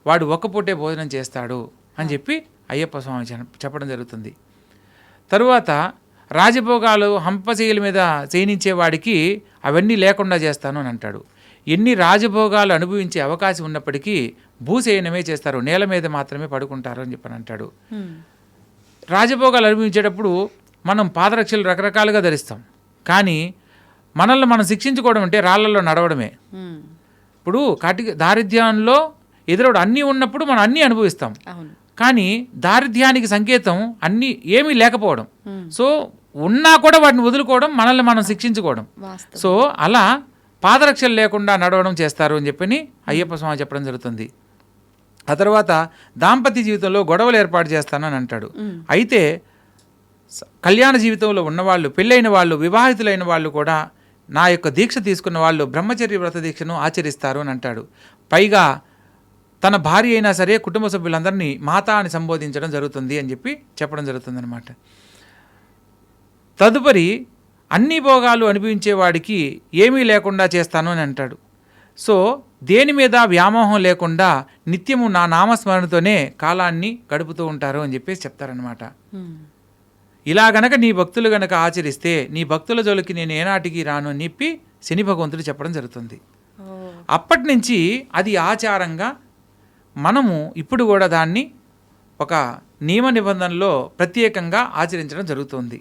వాడు ఒక్క పూటే భోజనం చేస్తాడు అని చెప్పి అయ్యప్ప స్వామి చెప్పడం జరుగుతుంది. తరువాత రాజభోగాలు హంపశైల మీద చేయనించేవాడికి అవన్నీ లేకుండా చేస్తాను అని అంటాడు. ఎన్ని రాజభోగాలు అనుభవించే అవకాశం ఉన్నప్పటికీ భూసేనమే చేస్తారు, నేల మీద మాత్రమే పడుకుంటారు అని చెప్పని అంటాడు. రాజభోగాలు అనుభవించేటప్పుడు మనం పాదరక్షలు రకరకాలుగా ధరిస్తాం. కానీ మనల్ని మనం శిక్షించుకోవడం అంటే రాళ్లలో నడవడమే. ఇప్పుడు దారిద్ర్యంలో ఎదురవడం అన్నీ ఉన్నప్పుడు మనం అన్నీ అనుభవిస్తాం. కానీ దారిద్ర్యానికి సంకేతం అన్నీ ఏమీ లేకపోవడం. సో ఉన్నా కూడా వాటిని వదులుకోవడం, మనల్ని మనం శిక్షించుకోవడం. సో అలా పాదరక్షలు లేకుండా నడవడం చేస్తారు అని చెప్పని అయ్యప్ప స్వామి చెప్పడం జరుగుతుంది. ఆ తర్వాత దాంపత్య జీవితంలో గొడవలు ఏర్పాటు చేస్తానని అంటాడు. అయితే కళ్యాణ జీవితంలో ఉన్నవాళ్ళు, పెళ్ళైన వాళ్ళు, వివాహితులైన వాళ్ళు కూడా నా యొక్క దీక్ష తీసుకున్న వాళ్ళు బ్రహ్మచర్య వ్రత దీక్షను ఆచరిస్తారు అని అంటాడు. పైగా తన భార్య అయినా సరే కుటుంబ సభ్యులందరినీ మాత అని సంబోధించడం జరుగుతుంది అని చెప్పి చెప్పడం జరుగుతుంది అనమాట. తదుపరి అన్ని భోగాలు అనుభవించేవాడికి ఏమీ లేకుండా చేస్తాను అని అంటాడు. సో దేని మీద వ్యామోహం లేకుండా నిత్యము నా నామస్మరణతోనే కాలాన్ని గడుపుతూ ఉంటారు అని చెప్పేసి చెప్తారనమాట. ఇలా గనక నీ భక్తులు గనక ఆచరిస్తే నీ భక్తుల జోలికి నేను ఏనాటికి రాను అని చెప్పి శని భగవంతుడు చెప్పడం జరుగుతుంది. అప్పటి నుంచి అది ఆచారంగా మనము ఇప్పుడు కూడా దాన్ని ఒక నియమ నిబంధనలో ప్రత్యేకంగా ఆచరించడం జరుగుతుంది.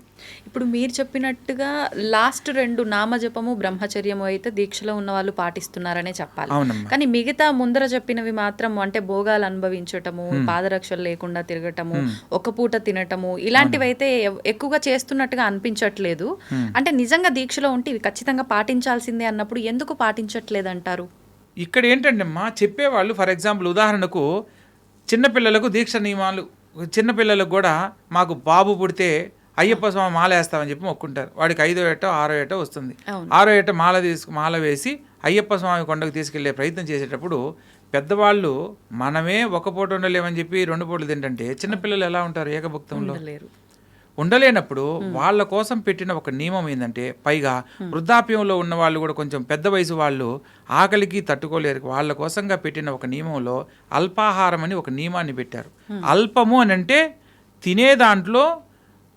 ఇప్పుడు మీరు చెప్పినట్టుగా లాస్ట్ 2 నామజపము, బ్రహ్మచర్యము అయితే దీక్షలో ఉన్న వాళ్ళు పాటిస్తున్నారనే చెప్పాలి. కానీ మిగతా ముందర చెప్పినవి మాత్రం అంటే భోగాలు అనుభవించటము, పాదరక్షలు లేకుండా తిరగటము, ఒక పూట తినటము, ఇలాంటివి అయితే ఎక్కువగా చేస్తున్నట్టుగా అనిపించట్లేదు. అంటే నిజంగా దీక్షలో ఉంటే ఇవి ఖచ్చితంగా పాటించాల్సిందే అన్నప్పుడు ఎందుకు పాటించట్లేదు అంటారు? ఇక్కడ ఏంటంటే అమ్మా చెప్పేవాళ్ళు, ఫర్ ఎగ్జాంపుల్ ఉదాహరణకు చిన్నపిల్లలకు దీక్ష నియమాలు, చిన్నపిల్లలకు కూడా మాకు బాబు పుడితే అయ్యప్ప స్వామి మాల వేస్తామని చెప్పి మొక్కుంటారు. వాడికి 5వ ఏటో 6వ ఏటో వస్తుంది. 6వ ఏట మాల వేసి అయ్యప్ప స్వామి కొండకు తీసుకెళ్లే ప్రయత్నం చేసేటప్పుడు పెద్దవాళ్ళు మనమే ఒక పూట ఉండలేమని చెప్పి 2 పూటలు తింటే చిన్నపిల్లలు ఎలా ఉంటారు? ఏకభుక్తంలో ఉండలేనప్పుడు వాళ్ళ కోసం పెట్టిన ఒక నియమం ఏంటంటే, పైగా వృద్ధాప్యంలో ఉన్న వాళ్ళు కూడా కొంచెం పెద్ద వయసు వాళ్ళు ఆకలికి తట్టుకోలేరు, వాళ్ళ కోసంగా పెట్టిన ఒక నియమంలో అల్పాహారం అని ఒక నియమాన్ని పెట్టారు. అల్పము అని అంటే తినే దాంట్లో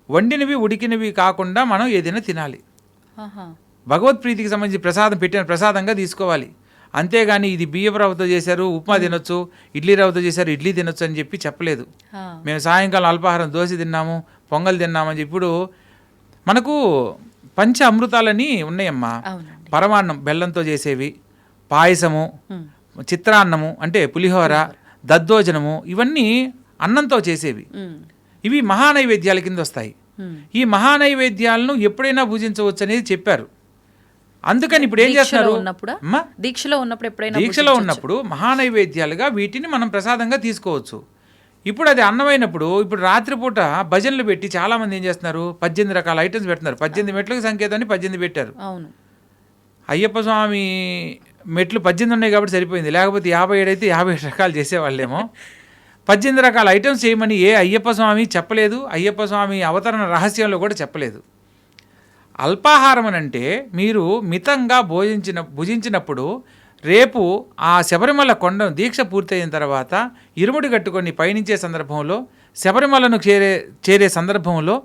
వండినవి ఉడికినవి కాకుండా మనం ఏదైనా తినాలి. భగవత్ప్రీతికి సంబంధించి ప్రసాదం పెట్టిన ప్రసాదంగా తీసుకోవాలి. అంతేగాని ఇది బియ్యపు రవ్వతో చేశారు ఉప్మా తినొచ్చు, ఇడ్లీ రవ్వతో చేశారు ఇడ్లీ తినొచ్చు అని చెప్పి చెప్పలేదు. మేము సాయంకాలం అల్పాహారం దోశ తిన్నాము, పొంగల్ తిన్నామని చెప్పి. ఇప్పుడు మనకు పంచ అమృతాలని ఉన్నాయమ్మా. పరమాన్నం బెల్లంతో చేసేవి, పాయసము, చిత్రాన్నము అంటే పులిహోర, దద్దోజనము, ఇవన్నీ అన్నంతో చేసేవి. ఇవి మహానైవేద్యాల కింద వస్తాయి. ఈ మహానైవేద్యాలను ఎప్పుడైనా భుజించవచ్చు అనేది చెప్పారు. అందుకని ఇప్పుడు ఏం చేస్తున్నారు? దీక్షలో ఉన్నప్పుడు మహానైవేద్యాలుగా వీటిని మనం ప్రసాదంగా తీసుకోవచ్చు. ఇప్పుడు అది అన్నమైనప్పుడు ఇప్పుడు రాత్రిపూట భజనలు పెట్టి చాలా మంది ఏం చేస్తున్నారు? 18 రకాల ఐటమ్స్ పెడుతున్నారు. 18 మెట్లకు సంకేతాన్ని 18 పెట్టారు. అయ్యప్ప స్వామి మెట్లు 18 ఉన్నాయి కాబట్టి సరిపోయింది. లేకపోతే 57 అయితే 57 రకాలు చేసేవాళ్ళేమో. 18 రకాల ఐటమ్స్ చేయమని ఏ అయ్యప్ప స్వామి చెప్పలేదు. అయ్యప్ప స్వామి అవతరణ రహస్యంలో కూడా చెప్పలేదు. అల్పాహారం అంటే మీరు మితంగా భుజించినప్పుడు రేపు ఆ శబరిమల కొండ దీక్ష పూర్తయిన తర్వాత ఇరుముడి కట్టుకొని పయనించే సందర్భంలో శబరిమలను చేరే సందర్భంలో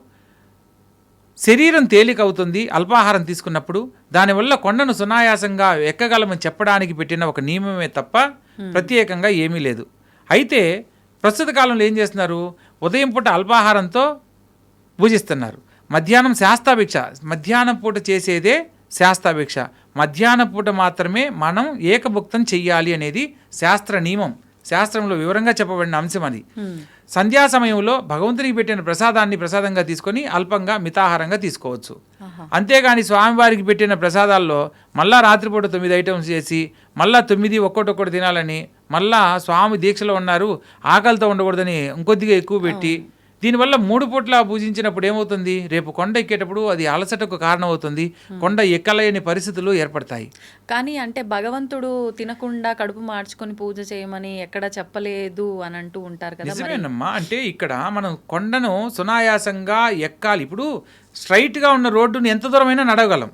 శరీరం తేలికవుతుంది అల్పాహారం తీసుకున్నప్పుడు, దానివల్ల కొండను సునాయాసంగా ఎక్కగలమని చెప్పడానికి పెట్టిన ఒక నియమమే తప్ప ప్రత్యేకంగా ఏమీ లేదు. అయితే ప్రస్తుత కాలంలో ఏం చేస్తున్నారు, ఉదయం పూట అల్పాహారంతో పూజిస్తున్నారు, మధ్యాహ్నం శాస్తాభిక్ష, మధ్యాహ్నం పూట చేసేదే శాస్తాభిక్ష, మధ్యాహ్నం పూట మాత్రమే మనం ఏకభుక్తం చెయ్యాలి అనేది శాస్త్ర నియమం, శాస్త్రంలో వివరంగా చెప్పబడిన అంశం అది. సంధ్యా సమయంలో భగవంతునికి పెట్టిన ప్రసాదాన్ని ప్రసాదంగా తీసుకొని అల్పంగా మితాహారంగా తీసుకోవచ్చు. అంతేగాని స్వామివారికి పెట్టిన ప్రసాదాల్లో మళ్ళా రాత్రిపూట 9 ఐటమ్స్ చేసి మళ్ళా 9 ఒక్కొక్కటి తినాలని, మళ్ళా స్వామి దీక్షలో ఉన్నారు ఆకలితో ఉండకూడదని ఇంకొద్దిగా ఎక్కువ పెట్టి, దీనివల్ల 3 పూట్ల పూజించినప్పుడు ఏమవుతుంది, రేపు కొండ ఎక్కేటప్పుడు అది అలసటకు కారణమవుతుంది, కొండ ఎక్కలేని పరిస్థితులు ఏర్పడతాయి. కానీ అంటే భగవంతుడు తినకుండా కడుపు మార్చుకొని పూజ చేయమని ఎక్కడ చెప్పలేదు అని అంటూ ఉంటారు కదా. నిజమేనమ్మా, అంటే ఇక్కడ మనం కొండను సునాయాసంగా ఎక్కాలి. ఇప్పుడు స్ట్రైట్గా ఉన్న రోడ్డును ఎంత దూరమైనా నడవగలం,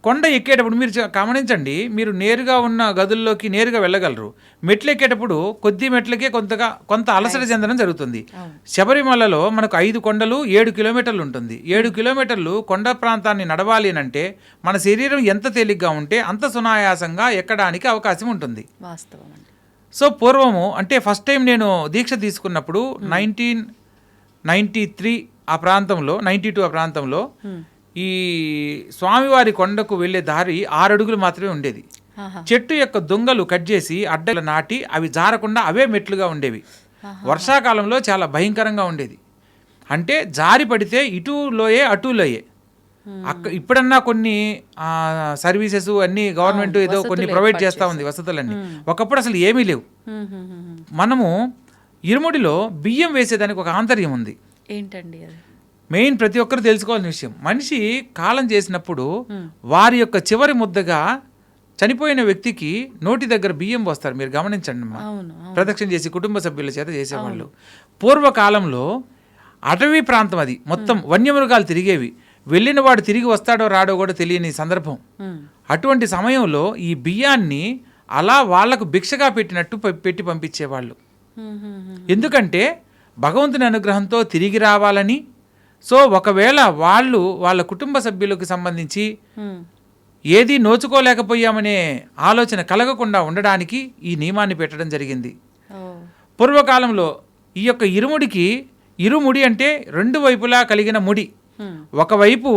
కొండ ఎక్కేటప్పుడు మీరు గమనించండి, మీరు నేరుగా ఉన్న గదుల్లోకి నేరుగా వెళ్ళగలరు, మెట్లు ఎక్కేటప్పుడు కొద్ది మెట్లకే కొంత అలసట చెందడం జరుగుతుంది. శబరిమలలో మనకు 5 కొండలు 7 కిలోమీటర్లు ఉంటుంది. 7 కిలోమీటర్లు కొండ ప్రాంతాన్ని నడవాలి అంటే మన శరీరం ఎంత తేలిగ్గా ఉంటే అంత సునాయాసంగా ఎక్కడానికి అవకాశం ఉంటుంది. వాస్తవం. సో పూర్వము అంటే ఫస్ట్ టైం నేను దీక్ష తీసుకున్నప్పుడు 1993 ఆ ప్రాంతంలో, 92 ఆ ప్రాంతంలో ఈ స్వామివారి కొండకు వెళ్ళే దారి 6 అడుగులు మాత్రమే ఉండేది. చెట్టు యొక్క దొంగలు కట్ చేసి అడ్డలు నాటి అవి జారకుండా అవే మెట్లుగా ఉండేవి. వర్షాకాలంలో చాలా భయంకరంగా ఉండేది. అంటే జారి పడితే ఇటు లోయే అటు లోయే. ఇప్పుడన్నా కొన్ని సర్వీసెస్ అన్ని గవర్నమెంట్ ఏదో కొన్ని ప్రొవైడ్ చేస్తూ ఉంది వసతులన్నీ, ఒకప్పుడు అసలు ఏమీ లేవు. మనము ఇరుముడిలో బియ్యం వేసేదానికి ఒక ఆంతర్యం ఉంది. ఏంటండి అది? మెయిన్ ప్రతి ఒక్కరు తెలుసుకోవాల్సిన విషయం, మనిషి కాలం చేసినప్పుడు వారి యొక్క చివరి ముద్దగా చనిపోయిన వ్యక్తికి నోటి దగ్గర బియ్యం పోస్తారు. మీరు గమనించండి అమ్మా, ప్రదక్షిణ చేసి కుటుంబ సభ్యుల చేత చేసేవాళ్ళు. పూర్వకాలంలో అటవీ ప్రాంతం అది, మొత్తం వన్యమృగాలు తిరిగేవి, వెళ్ళిన వాడు తిరిగి వస్తాడో రాడో కూడా తెలియని సందర్భం. అటువంటి సమయంలో ఈ బియ్యాన్ని అలా వాళ్లకు భిక్షగా పెట్టినట్టు పెట్టి పంపించేవాళ్ళు. ఎందుకంటే భగవంతుని అనుగ్రహంతో తిరిగి రావాలని. సో ఒకవేళ వాళ్ళ కుటుంబ సభ్యులకు సంబంధించి ఏది నోచుకోలేకపోయామనే ఆలోచన కలగకుండా ఉండడానికి ఈ నియమాన్ని పెట్టడం జరిగింది. పూర్వకాలంలో ఈ యొక్క ఇరుముడి అంటే 2 వైపులా కలిగిన ముడి. ఒకవైపు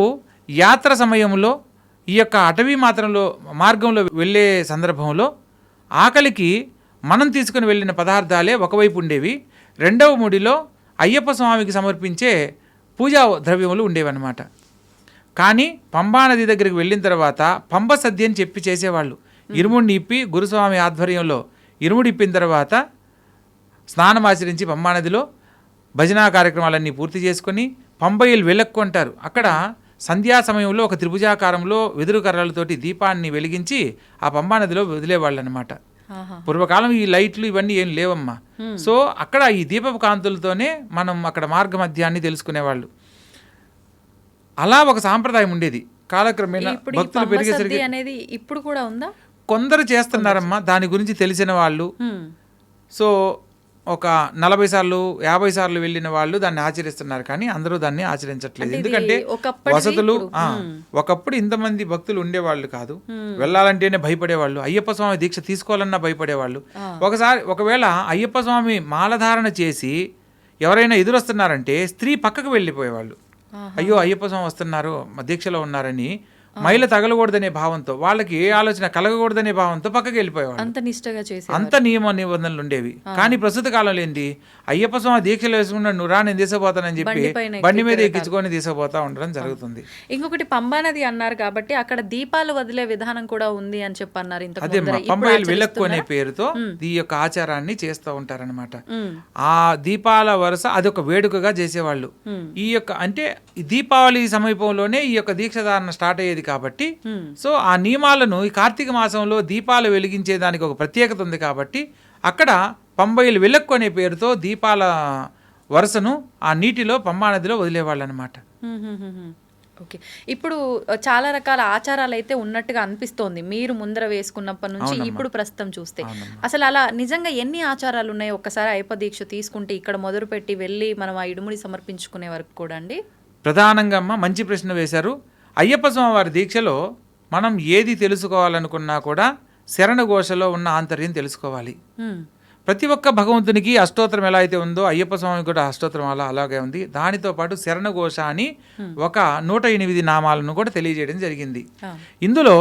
యాత్ర సమయంలో ఈ యొక్క అటవీ మార్గంలో వెళ్ళే సందర్భంలో ఆకలికి మనం తీసుకుని వెళ్ళిన పదార్థాలే ఒకవైపు ఉండేవి. 2వ ముడిలో అయ్యప్ప స్వామికి సమర్పించే పూజా ద్రవ్యములు ఉండేవన్నమాట. కానీ పంబా నది దగ్గరికి వెళ్ళిన తర్వాత పంబ సద్య అని చెప్పి చేసేవాళ్ళు. ఇరుముడిని ఇప్పి గురుస్వామి ఆధ్వర్యంలో ఇరుముడి ఇప్పిన తర్వాత స్నానం ఆచరించి పంబా నదిలో భజనా కార్యక్రమాలన్నీ పూర్తి చేసుకొని పంబయ్యలు వెళ్ళక్కుంటారు. అక్కడ సంధ్యా సమయంలో ఒక త్రిభుజాకారంలో వెదురు కర్రలతోటి దీపాన్ని వెలిగించి ఆ పంబా నదిలో వదిలేవాళ్ళు అనమాట. పూర్వకాలం ఈ లైట్లు ఇవన్నీ ఏం లేవమ్మా. సో అక్కడ ఈ దీపపు కాంతులతోనే మనం అక్కడ మార్గ మధ్యాన్ని తెలుసుకునేవాళ్ళు. అలా ఒక సాంప్రదాయం ఉండేది. కాలక్రమేణా భక్తులు పెరిగేసరికి అనేది ఇప్పుడు కూడా ఉందా? కొందరు చేస్తున్నారమ్మా, దాని గురించి తెలిసిన వాళ్ళు. సో ఒక 40 సార్లు 50 సార్లు వెళ్ళిన వాళ్ళు దాన్ని ఆచరిస్తున్నారు, కానీ అందరూ దాన్ని ఆచరించట్లేదు. ఎందుకంటే వసతులు, ఒకప్పుడు ఇంతమంది భక్తులు ఉండేవాళ్ళు కాదు, వెళ్ళాలంటేనే భయపడేవాళ్ళు, అయ్యప్ప స్వామి దీక్ష తీసుకోవాలన్నా భయపడేవాళ్ళు. ఒకవేళ అయ్యప్ప స్వామి మాలధారణ చేసి ఎవరైనా ఎదురొస్తున్నారంటే స్త్రీ పక్కకు వెళ్ళిపోయేవాళ్ళు. అయ్యో అయ్యప్ప స్వామి వస్తున్నారు, దీక్షలో ఉన్నారని మైల తగలకూడదనే భావంతో, వాళ్ళకి ఏ ఆలోచన కలగకూడదనే భావంతో పక్కకి వెళ్ళిపోయేవాళ్ళు. అంత నిష్టగా చేసి అంత నియమ నిబంధనలు ఉండేవి. కానీ ప్రస్తుత కాలంలో ఏంటి, అయ్యప్ప స్వామి దీక్షలు వేసుకున్నాడు, నువ్వు రా నేను తీసుకుపోతానని చెప్పి బండి మీద ఎక్కించుకొని తీసుకుపోతా ఉండడం జరుగుతుంది. ఇంకొకటి పంబా నది అన్నారు కాబట్టి అక్కడ దీపాలు వదిలే విధానం కూడా ఉంది అని చెప్పి అన్నారు. అదే పంబాయిలు విలక్కు పేరుతో ఈ యొక్క ఆచారాన్ని చేస్తూ ఉంటారనమాట. ఆ దీపాల వరుస అదొక వేడుకగా చేసేవాళ్ళు. ఈ యొక్క అంటే దీపావళి సమీపంలోనే ఈ యొక్క దీక్షధారణ స్టార్ట్ అయ్యేది కాబట్టి, సో ఆ నియమాలను ఈ కార్తీక మాసంలో దీపాలు వెలిగించేదానికి ఒక ప్రత్యేకత ఉంది కాబట్టి అక్కడ పంబైలు వెలక్కు అనే పేరుతో దీపాల వరుసను ఆ నీటిలో పంబా నదిలో వదిలేవాళ్ళు అనమాట. ఓకే. ఇప్పుడు చాలా రకాల ఆచారాలు అయితే ఉన్నట్టుగా అనిపిస్తోంది మీరు ముందర వేసుకున్నప్పటి నుంచి అవునమ్మా. ఇప్పుడు ప్రస్తుతం చూస్తే. అవునమ్మా. అసలు అలా నిజంగా ఎన్ని ఆచారాలు ఉన్నాయి? ఒక్కసారి అయ్యప్ప దీక్ష తీసుకుంటే ఇక్కడ మొదలుపెట్టి వెళ్ళి మనం ఆ ఇడుముడి సమర్పించుకునే వరకు కూడా అండి? ప్రధానంగా అమ్మ మంచి ప్రశ్న వేశారు. అయ్యప్ప స్వామి వారి దీక్షలో మనం ఏది తెలుసుకోవాలనుకున్నా కూడా శరణ ఘోషలో ఉన్న ఆంతర్యం తెలుసుకోవాలి. ప్రతి ఒక్క భగవంతునికి అష్టోత్తరం ఎలా అయితే ఉందో అయ్యప్ప స్వామికి కూడా అష్టోత్తరం అలాగే ఉంది. దానితో పాటు శరణ ఘోష అని ఒక 108 నామాలను కూడా తెలియజేయడం జరిగింది. ఇందులో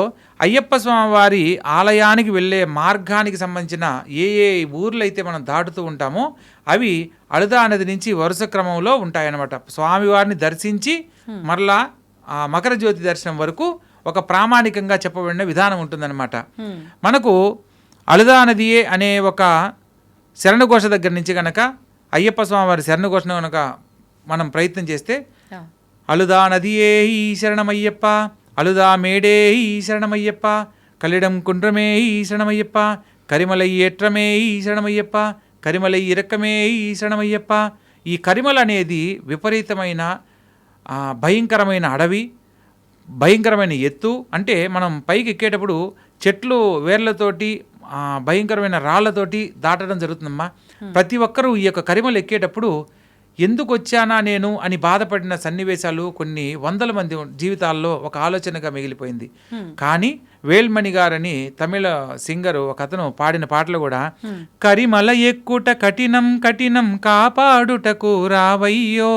అయ్యప్ప స్వామి వారి ఆలయానికి వెళ్ళే మార్గానికి సంబంధించిన ఏ ఊర్లు అయితే మనం దాటుతూ ఉంటామో అవి అళదా నది నుంచి వరుస క్రమంలో ఉంటాయన్నమాట. స్వామివారిని దర్శించి మరలా ఆ మకర జ్యోతి దర్శనం వరకు ఒక ప్రామాణికంగా చెప్పబడిన విధానం ఉంటుందన్నమాట. మనకు అళదా నదియే అనే ఒక శరణఘోష దగ్గర నుంచి కనుక అయ్యప్ప స్వామివారి శరణఘోషను కనుక మనం ప్రయత్నం చేస్తే అళదా నదియే ఈ శరణమయ్యప్ప, అళదా మేడే ఈ శరణమయ్యప్ప, కలిడం కుండ్రమే ఈ శరణమయ్యప్ప, కరిమలై ఏట్రమే ఈ శరణమయ్యప్ప, కరిమలై ఇరక్కమే ఈ శరణమయ్యప్ప. ఈ కరిమల అనేది విపరీతమైన భయంకరమైన అడవి, భయంకరమైన ఎత్తు. అంటే మనం పైకి ఎక్కేటప్పుడు చెట్లు వేర్లతోటి భయంకరమైన రాళ్లతోటి దాటడం జరుగుతుందమ్మా. ప్రతి ఒక్కరూ ఈ యొక్క కరిమలు ఎక్కేటప్పుడు ఎందుకు వచ్చానా నేను అని బాధపడిన సన్నివేశాలు కొన్ని వందల మంది జీవితాల్లో ఒక ఆలోచనగా మిగిలిపోయింది. కానీ వేల్మణి గారని తమిళ సింగరు ఒక అతను పాడిన పాటలు కూడా కరిమల ఎక్కుట కఠినం కఠినం కాపాడుటకు రావయ్యో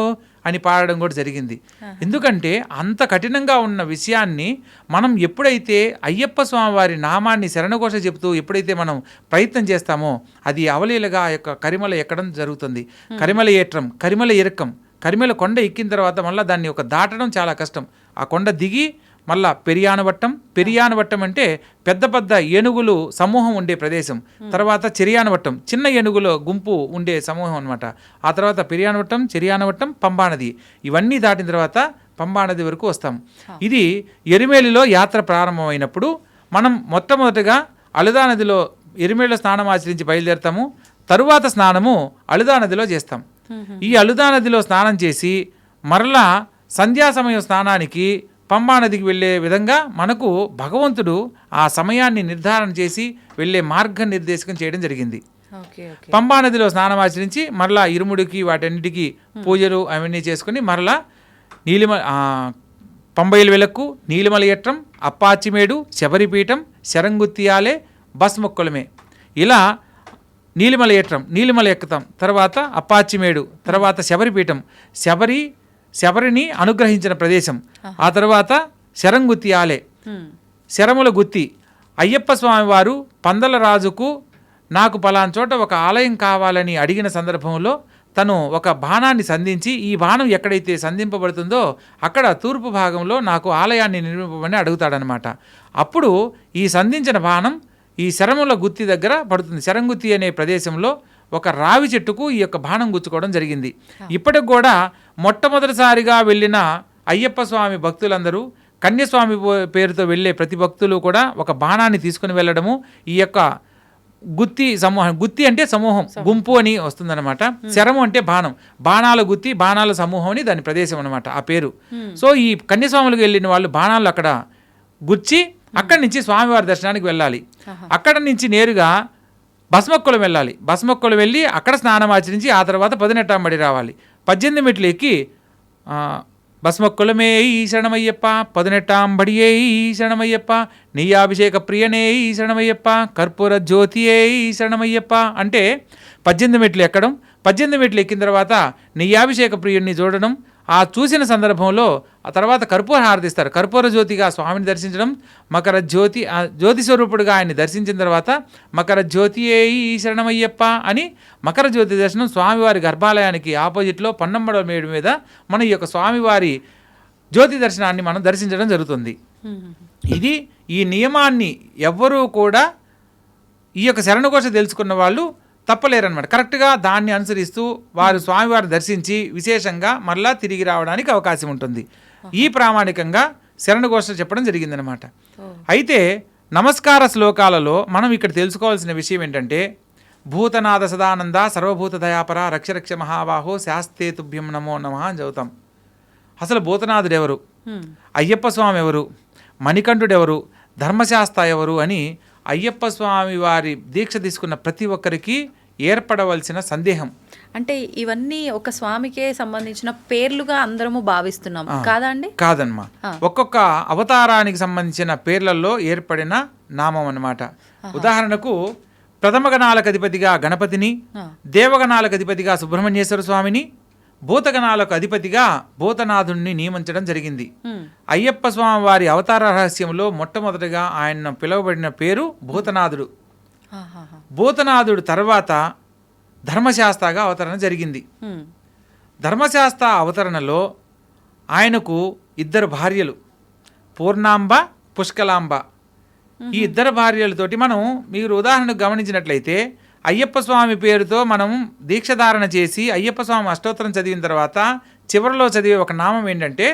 అని పాడడం కూడా జరిగింది. ఎందుకంటే అంత కఠినంగా ఉన్న విషయాన్ని మనం ఎప్పుడైతే అయ్యప్ప స్వామి వారి నామాన్ని శరణఘోష చెబుతూ ఎప్పుడైతే మనం ప్రయత్నం చేస్తామో అది అవలీలగా ఆ యొక్క కరిమల ఎక్కడం జరుగుతుంది. కరిమల ఏట్రం, కరిమల ఇరక్కం, కరిమల కొండ ఎక్కిన తర్వాత మళ్ళీ దాన్ని ఒక దాటడం చాలా కష్టం. ఆ కొండ దిగి మళ్ళా పెరియానవట్టం అంటే పెద్ద పెద్ద ఏనుగులు సమూహం ఉండే ప్రదేశం. తర్వాత చెరియానవట్టం, చిన్న ఏనుగుల గుంపు ఉండే సమూహం అనమాట. ఆ తర్వాత పెరియానవట్టం, చెరియానవట్టం, పంబానది, ఇవన్నీ దాటిన తర్వాత పంబానది వరకు వస్తాం. ఇది ఎరిమేలిలో యాత్ర ప్రారంభమైనప్పుడు మనం మొట్టమొదటిగా అళదా నదిలో ఎరిమేలిలో స్నానం ఆచరించి బయలుదేరుతాము. తరువాత స్నానము అళదా నదిలో చేస్తాం. ఈ అళదా నదిలో స్నానం చేసి మరలా సంధ్యా సమయం స్నానానికి పంబా నదికి వెళ్ళే విధంగా మనకు భగవంతుడు ఆ సమయాన్ని నిర్ధారణ చేసి వెళ్ళే మార్గ నిర్దేశకం చేయడం జరిగింది. పంబా నదిలో స్నానం ఆచరించి మరలా ఇరుముడికి వాటన్నిటికీ పూజలు అవన్నీ చేసుకుని మరలా పంబైల వెలకు, నీలిమల ఎట్రం, అప్పాచిమేడు, శబరిపీఠం, శరంగుత్తియాలే, బస్మొక్కలమే, ఇలా నీలిమల ఎట్రం, నీలిమల ఎక్కుతాం, తర్వాత అప్పాచిమేడు, తర్వాత శబరిపీఠం, శబరిని అనుగ్రహించిన ప్రదేశం, ఆ తర్వాత శరంగుత్తియాలే, శరముల గుత్తి. అయ్యప్ప స్వామి వారు పందల రాజుకు నాకు పలానా చోట ఒక ఆలయం కావాలని అడిగిన సందర్భంలో తను ఒక బాణాన్ని సంధించి ఈ బాణం ఎక్కడైతే సంధింపబడుతుందో అక్కడ తూర్పు భాగంలో నాకు ఆలయాన్ని నిర్మింపమని అడుగుతాడనమాట. అప్పుడు ఈ సంధించిన బాణం ఈ శరముల గుత్తి దగ్గర పడుతుంది. శరంగుత్తి అనే ప్రదేశంలో ఒక రావి చెట్టుకు ఈ యొక్క బాణం గుచ్చుకోవడం జరిగింది. ఇప్పటికి కూడా మొట్టమొదటిసారిగా వెళ్ళిన అయ్యప్ప స్వామి భక్తులందరూ కన్యస్వామి పేరుతో వెళ్ళే ప్రతి భక్తులు కూడా ఒక బాణాన్ని తీసుకుని వెళ్ళడము, ఈ యొక్క గుత్తి సమూహం, గుత్తి అంటే సమూహం, గుంపు అని వస్తుందన్నమాట. శరము అంటే బాణం, బాణాల గుత్తి, బాణాల సమూహం అని దాని ప్రదేశం అనమాట, ఆ పేరు. సో ఈ కన్యస్వాములకు వెళ్ళిన వాళ్ళు బాణాలు అక్కడ గుచ్చి అక్కడి నుంచి స్వామివారి దర్శనానికి వెళ్ళాలి. అక్కడ నుంచి నేరుగా భస్మక్కులం వెళ్ళాలి. భస్మక్కులం వెళ్ళి అక్కడ స్నానం ఆచరించి ఆ తర్వాత 18 రావాలి. 18 మెట్లు ఎక్కి భస్మక్కులమే ఈ శరణమయ్యప్ప, 18 ఈ శరణమయ్యప్ప, నెయ్యాభిషేక ప్రియనే ఈ శరణమయ్యప్ప, కర్పూర జ్యోతియే ఈ శరణమయ్యప్ప అంటే 18 మెట్లు ఎక్కడం. 18 మెట్లు ఎక్కిన తర్వాత నెయ్యాభిషేక ప్రియుడిని చూడడం. ఆ చూసిన సందర్భంలో ఆ తర్వాత కర్పూర హారతిస్తారు. కర్పూర జ్యోతిగా స్వామిని దర్శించడం, మకర జ్యోతి జ్యోతి స్వరూపుడుగా ఆయన్ని దర్శించిన తర్వాత మకర జ్యోతియే ఈ శరణమయ్యప్ప అని మకర జ్యోతి దర్శనం స్వామివారి గర్భాలయానికి ఆపోజిట్లో పన్నమ్మడ మేడు మీద మన ఈ యొక్క స్వామివారి జ్యోతి దర్శనాన్ని మనం దర్శించడం జరుగుతుంది. ఇది ఈ నియమాన్ని ఎవ్వరూ కూడా ఈ యొక్క శరణఘోష తెలుసుకున్న వాళ్ళు తప్పలేరనమాట. కరెక్ట్గా దాన్ని అనుసరిస్తూ వారు స్వామివారిని దర్శించి విశేషంగా మరలా తిరిగి రావడానికి అవకాశం ఉంటుంది. ఈ ప్రామాణికంగా శరణఘోష చెప్పడం జరిగిందనమాట. అయితే నమస్కార శ్లోకాలలో మనం ఇక్కడ తెలుసుకోవాల్సిన విషయం ఏంటంటే, భూతనాథ సదానంద సర్వభూత దయాపర రక్షరక్ష మహాబాహో శాస్తే తుభ్యం నమో నమః అని చదువుతాం. అసలు భూతనాథుడు ఎవరు, హ్మ్. అయ్యప్ప స్వామి ఎవరు, మణికంఠుడు ఎవరు, ధర్మశాస్త్ర ఎవరు అని అయ్యప్ప స్వామి వారి దీక్ష తీసుకున్న ప్రతి ఒక్కరికి ఏర్పడవలసిన సందేహం. అంటే ఇవన్నీ ఒక స్వామికే సంబంధించిన పేర్లుగా అందరము భావిస్తున్నాం కాదా అండి? కాదమ్మా, ఒక్కొక్క అవతారానికి సంబంధించిన పేర్లలో ఏర్పడిన నామం అన్నమాట. ఉదాహరణకు ప్రథమ గణాలకు అధిపతిగా గణపతిని, దేవగణాలకు అధిపతిగా సుబ్రహ్మణ్యేశ్వర స్వామిని, భూతగణాలకు అధిపతిగా భూతనాథుణ్ణి నియమించడం జరిగింది. అయ్యప్ప స్వామి వారి అవతార రహస్యంలో మొట్టమొదటిగా ఆయన పిలువబడిన పేరు భూతనాథుడు. భూతనాథుడు తర్వాత ధర్మశాస్త్రగా అవతరణ జరిగింది. ధర్మశాస్త్ర అవతరణలో ఆయనకు ఇద్దరు భార్యలు, పూర్ణాంబ, పుష్కలాంబ. ఈ ఇద్దరు భార్యలతోటి మనం మీరు ఉదాహరణకు గమనించినట్లయితే అయ్యప్ప స్వామి పేరుతో మనం దీక్షధారణ చేసి అయ్యప్ప స్వామి అష్టోత్తరం చదివిన తర్వాత చివరిలో చదివే ఒక నామం ఏంటంటే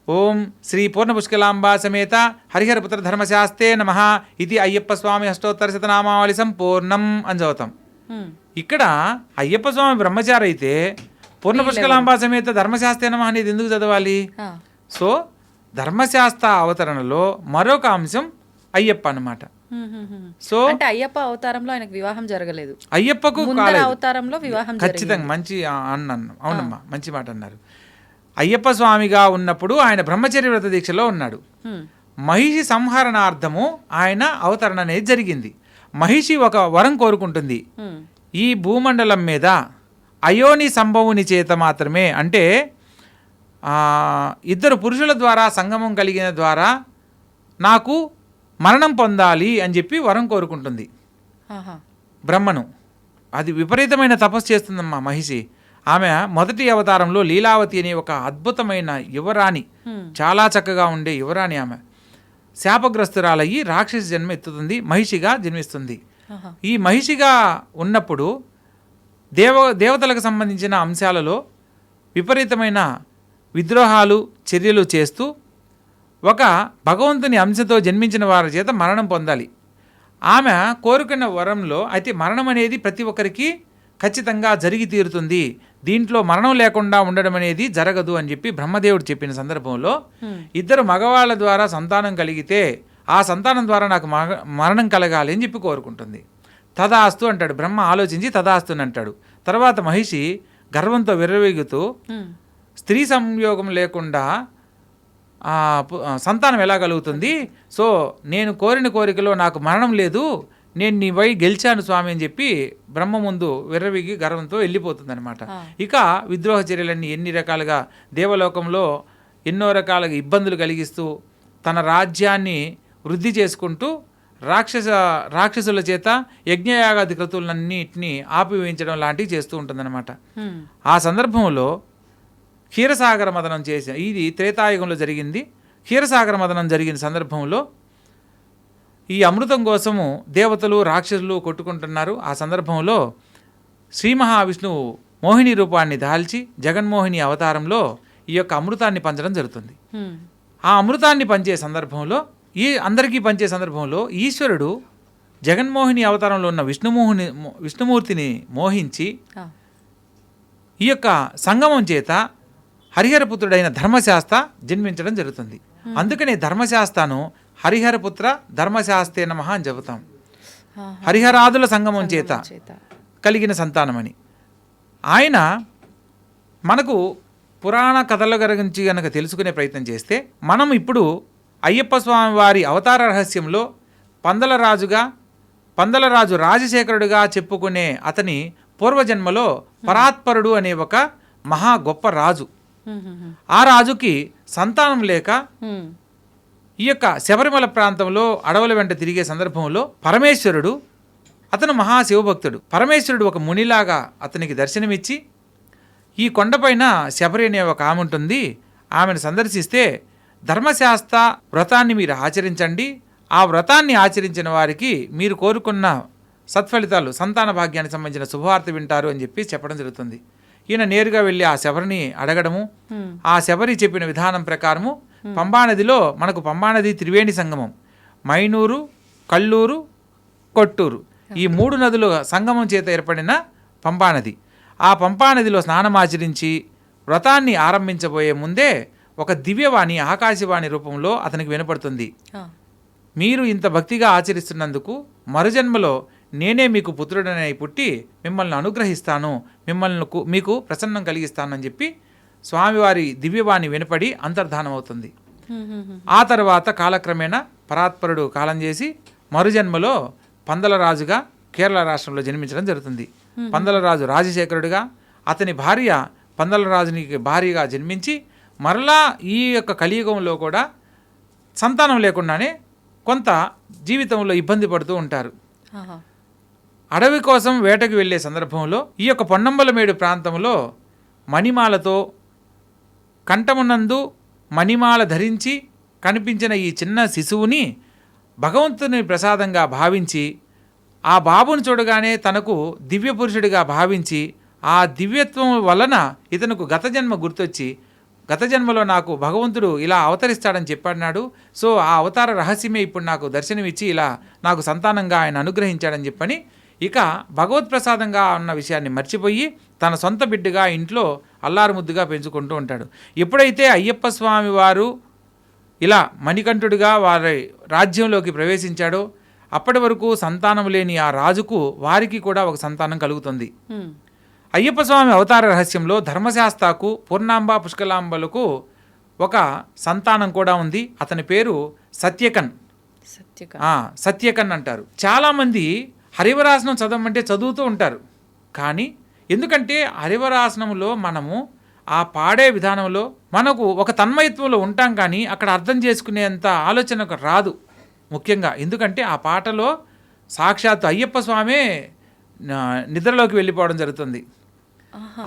ఓం శ్రీ పూర్ణ పుష్కలాంబా సమేత హరిహరపుత్ర ధర్మశాస్త్రే నమః ఇది అయ్యప్ప స్వామి అష్టోత్తర శతనామావళి సంపూర్ణం అని చదువుతాం. ఇక్కడ అయ్యప్ప స్వామి బ్రహ్మచారి అయితే పూర్ణ పుష్కలాంబా సమేత ధర్మశాస్త్రే నమః అనేది ఎందుకు చదవాలి? సో ధర్మశాస్త్ర అవతరణలో మరొక అంశం అయ్యప్ప అన్నమాట. సో అంటే అయ్యప్ప అవతారంలో ఆయనకు వివాహం జరగలేదు, అయ్యప్పకు అవతారంలో వివాహం ఖచ్చితంగా మంచి అన్నాను. అవునమ్మా, మంచి మాట అన్నారు. అయ్యప్ప స్వామిగా ఉన్నప్పుడు ఆయన బ్రహ్మచర్య వ్రత దీక్షలో ఉన్నాడు. మహిషి సంహరణార్థము ఆయన అవతరణ అనేది జరిగింది. మహిషి ఒక వరం కోరుకుంటుంది, ఈ భూమండలం మీద అయోని సంభవుని చేత మాత్రమే, అంటే ఇద్దరు పురుషుల ద్వారా సంగమం కలిగిన ద్వారా నాకు మరణం పొందాలి అని చెప్పి వరం కోరుకుంటుంది బ్రహ్మను. అది విపరీతమైన తపస్సు చేస్తుందమ్మా మహిషి. ఆమె మొదటి అవతారంలో లీలావతి అనే ఒక అద్భుతమైన యువరాణి, చాలా చక్కగా ఉండే యువరాణి. ఆమె శాపగ్రస్తురాలయ్యి రాక్షస జన్మ ఎత్తుతుంది, మహిషిగా జన్మిస్తుంది. ఈ మహిషిగా ఉన్నప్పుడు దేవతలకు సంబంధించిన అంశాలలో విపరీతమైన విద్రోహాలు చర్యలు చేస్తూ ఒక భగవంతుని అంశతో జన్మించిన వారి చేత మరణం పొందాలి. ఆమె కోరుకున్న వరంలో అయితే మరణం అనేది ప్రతి ఒక్కరికి ఖచ్చితంగా జరిగి తీరుతుంది, దీంట్లో మరణం లేకుండా ఉండడం అనేది జరగదు అని చెప్పి బ్రహ్మదేవుడు చెప్పిన సందర్భంలో ఇద్దరు మగవాళ్ళ ద్వారా సంతానం కలిగితే ఆ సంతానం ద్వారా నాకు మరణం కలగాలి అని చెప్పి కోరుకుంటుంది. తదాస్తు అంటాడు బ్రహ్మ, ఆలోచించి తదాస్తు అని అంటాడు. తర్వాత మహిషి గర్వంతో విర్రవీగుతూ స్త్రీ సంయోగం లేకుండా సంతానం ఎలా కలుగుతుంది, సో నేను కోరిన కోరికలో నాకు మరణం లేదు, నేను నీ వై గెలిచాను స్వామి అని చెప్పి బ్రహ్మ ముందు విర్రవిగి గర్వంతో వెళ్ళిపోతుంది అనమాట. ఇక విద్రోహ చర్యలన్నీ ఎన్ని రకాలుగా దేవలోకంలో ఎన్నో రకాలుగా ఇబ్బందులు కలిగిస్తూ తన రాజ్యాన్ని వృద్ధి చేసుకుంటూ రాక్షసుల చేత యజ్ఞయాగాది క్రతువులన్నింటినీ ఆపివేయించడం లాంటివి చేస్తూ ఉంటుందన్నమాట. ఆ సందర్భంలో క్షీరసాగర మదనం చేసి, ఇది త్రేతాయుగంలో జరిగింది. క్షీరసాగర మదనం జరిగిన సందర్భంలో ఈ అమృతం కోసము దేవతలు రాక్షసులు కొట్టుకుంటున్నారు. ఆ సందర్భంలో శ్రీ మహావిష్ణువు మోహిని రూపాన్ని దాల్చి జగన్మోహిని అవతారంలో ఈ యొక్క అమృతాన్ని పంచడం జరుగుతుంది. ఆ అమృతాన్ని పంచే సందర్భంలో అందరికీ పంచే సందర్భంలో ఈశ్వరుడు జగన్మోహిని అవతారంలో ఉన్న విష్ణుమూర్తిని మోహించి ఈ యొక్క సంగమం చేత హరిహరపుత్రుడైన ధర్మశాస్త్ర జన్మించడం జరుగుతుంది. అందుకనే ధర్మశాస్త్రను హరిహరపుత్ర ధర్మశాస్త్రే నమః అని చెబుతాం. హరిహరాదుల సంగమం చేత కలిగిన సంతానమని. ఆయన మనకు పురాణ కథల గురించి కనుక తెలుసుకునే ప్రయత్నం చేస్తే మనం ఇప్పుడు అయ్యప్ప స్వామి వారి అవతార రహస్యంలో పందలరాజు రాజశేఖరుడుగా చెప్పుకునే అతని పూర్వజన్మలో పరాత్పరుడు అనే ఒక మహా గొప్ప రాజు. ఆ రాజుకి సంతానం లేక ఈ యొక్క శబరిమల ప్రాంతంలో అడవుల వెంట తిరిగే సందర్భంలో పరమేశ్వరుడు, అతను మహాశివభక్తుడు, పరమేశ్వరుడు ఒక మునిలాగా అతనికి దర్శనమిచ్చి ఈ కొండపైన శబరి అనే ఒక ఆమె ఉంటుంది, ఆమెను సందర్శిస్తే ధర్మశాస్త్ర వ్రతాన్ని మీరు ఆచరించండి, ఆ వ్రతాన్ని ఆచరించిన వారికి మీరు కోరుకున్న సత్ఫలితాలు సంతాన భాగ్యానికి సంబంధించిన శుభవార్త వింటారు అని చెప్పి చెప్పడం జరుగుతుంది. ఈయన నేరుగా వెళ్ళి ఆ శబరిని అడగడము, ఆ శబరి చెప్పిన విధానం ప్రకారము పంబానదిలో మనకు పంబానది త్రివేణి సంగమం, మైనూరు, కల్లూరు, కొట్టూరు ఈ 3 నదుల సంగమం చేత ఏర్పడిన పంబానది. ఆ పంపానదిలో స్నానం ఆచరించి వ్రతాన్ని ఆరంభించబోయే ముందే ఒక దివ్యవాణి ఆకాశవాణి రూపంలో అతనికి వినపడుతుంది. మీరు ఇంత భక్తిగా ఆచరిస్తున్నందుకు మరుజన్మలో నేనే మీకు పుత్రుడనై పుట్టి మిమ్మల్ని అనుగ్రహిస్తాను, మీకు ప్రసన్నం కలిగిస్తానని చెప్పి స్వామివారి దివ్యవాణి వినపడి అంతర్ధానం అవుతుంది. ఆ తర్వాత కాలక్రమేణా పరాత్పరుడు కాలం చేసి మరుజన్మలో పందలరాజుగా కేరళ రాష్ట్రంలో జన్మించడం జరుగుతుంది. పందలరాజు రాజశేఖరుడిగా, అతని భార్య పందలరాజునికి భార్యగా జన్మించి మరలా ఈ యొక్క కలియుగంలో కూడా సంతానం లేకుండానే కొంత జీవితంలో ఇబ్బంది పడుతూ ఉంటారు. అడవి కోసం వేటకు వెళ్ళే సందర్భంలో ఈ యొక్క పొన్నంబలమేడు ప్రాంతంలో మణిమాలతో కంఠమునందు మణిమాల ధరించి కనిపించిన ఈ చిన్న శిశువుని భగవంతుని ప్రసాదంగా భావించి ఆ బాబును చూడగానే తనకు దివ్య పురుషుడిగా భావించి ఆ దివ్యత్వం వలన ఇతనుకు గత జన్మ గుర్తొచ్చి గత జన్మలో నాకు భగవంతుడు ఇలా అవతరిస్తాడని చెప్పన్నాడు, సో ఆ అవతార రహస్యమే ఇప్పుడు నాకు దర్శనమిచ్చి ఇలా నాకు సంతానంగా ఆయన అనుగ్రహించాడని చెప్పని ఇక భగవత్ప్రసాదంగా ఉన్న విషయాన్ని మర్చిపోయి తన సొంత బిడ్డగా ఇంట్లో అల్లారుముద్దుగా పెంచుకుంటూ ఉంటాడు. ఎప్పుడైతే అయ్యప్ప స్వామి వారు ఇలా మణికంఠుడిగా వారి రాజ్యంలోకి ప్రవేశించాడో అప్పటి వరకు సంతానం లేని ఆ రాజుకు వారికి కూడా ఒక సంతానం కలుగుతుంది. అయ్యప్ప స్వామి అవతార రహస్యంలో ధర్మశాస్త్రకు పూర్ణాంబ పుష్కలాంబలకు ఒక సంతానం కూడా ఉంది. అతని పేరు సత్యకన్. సత్యకన్ అంటారు. చాలామంది హరివరాసనం చదవమంటే చదువుతూ ఉంటారు, కానీ ఎందుకంటే హరివరాసనంలో మనము ఆ పాడే విధానంలో మనకు ఒక తన్మయత్వంలో ఉంటాం, కానీ అక్కడ అర్థం చేసుకునేంత ఆలోచన రాదు. ముఖ్యంగా ఎందుకంటే ఆ పాటలో సాక్షాత్ అయ్యప్ప స్వామే నిద్రలోకి వెళ్ళిపోవడం జరుగుతుంది.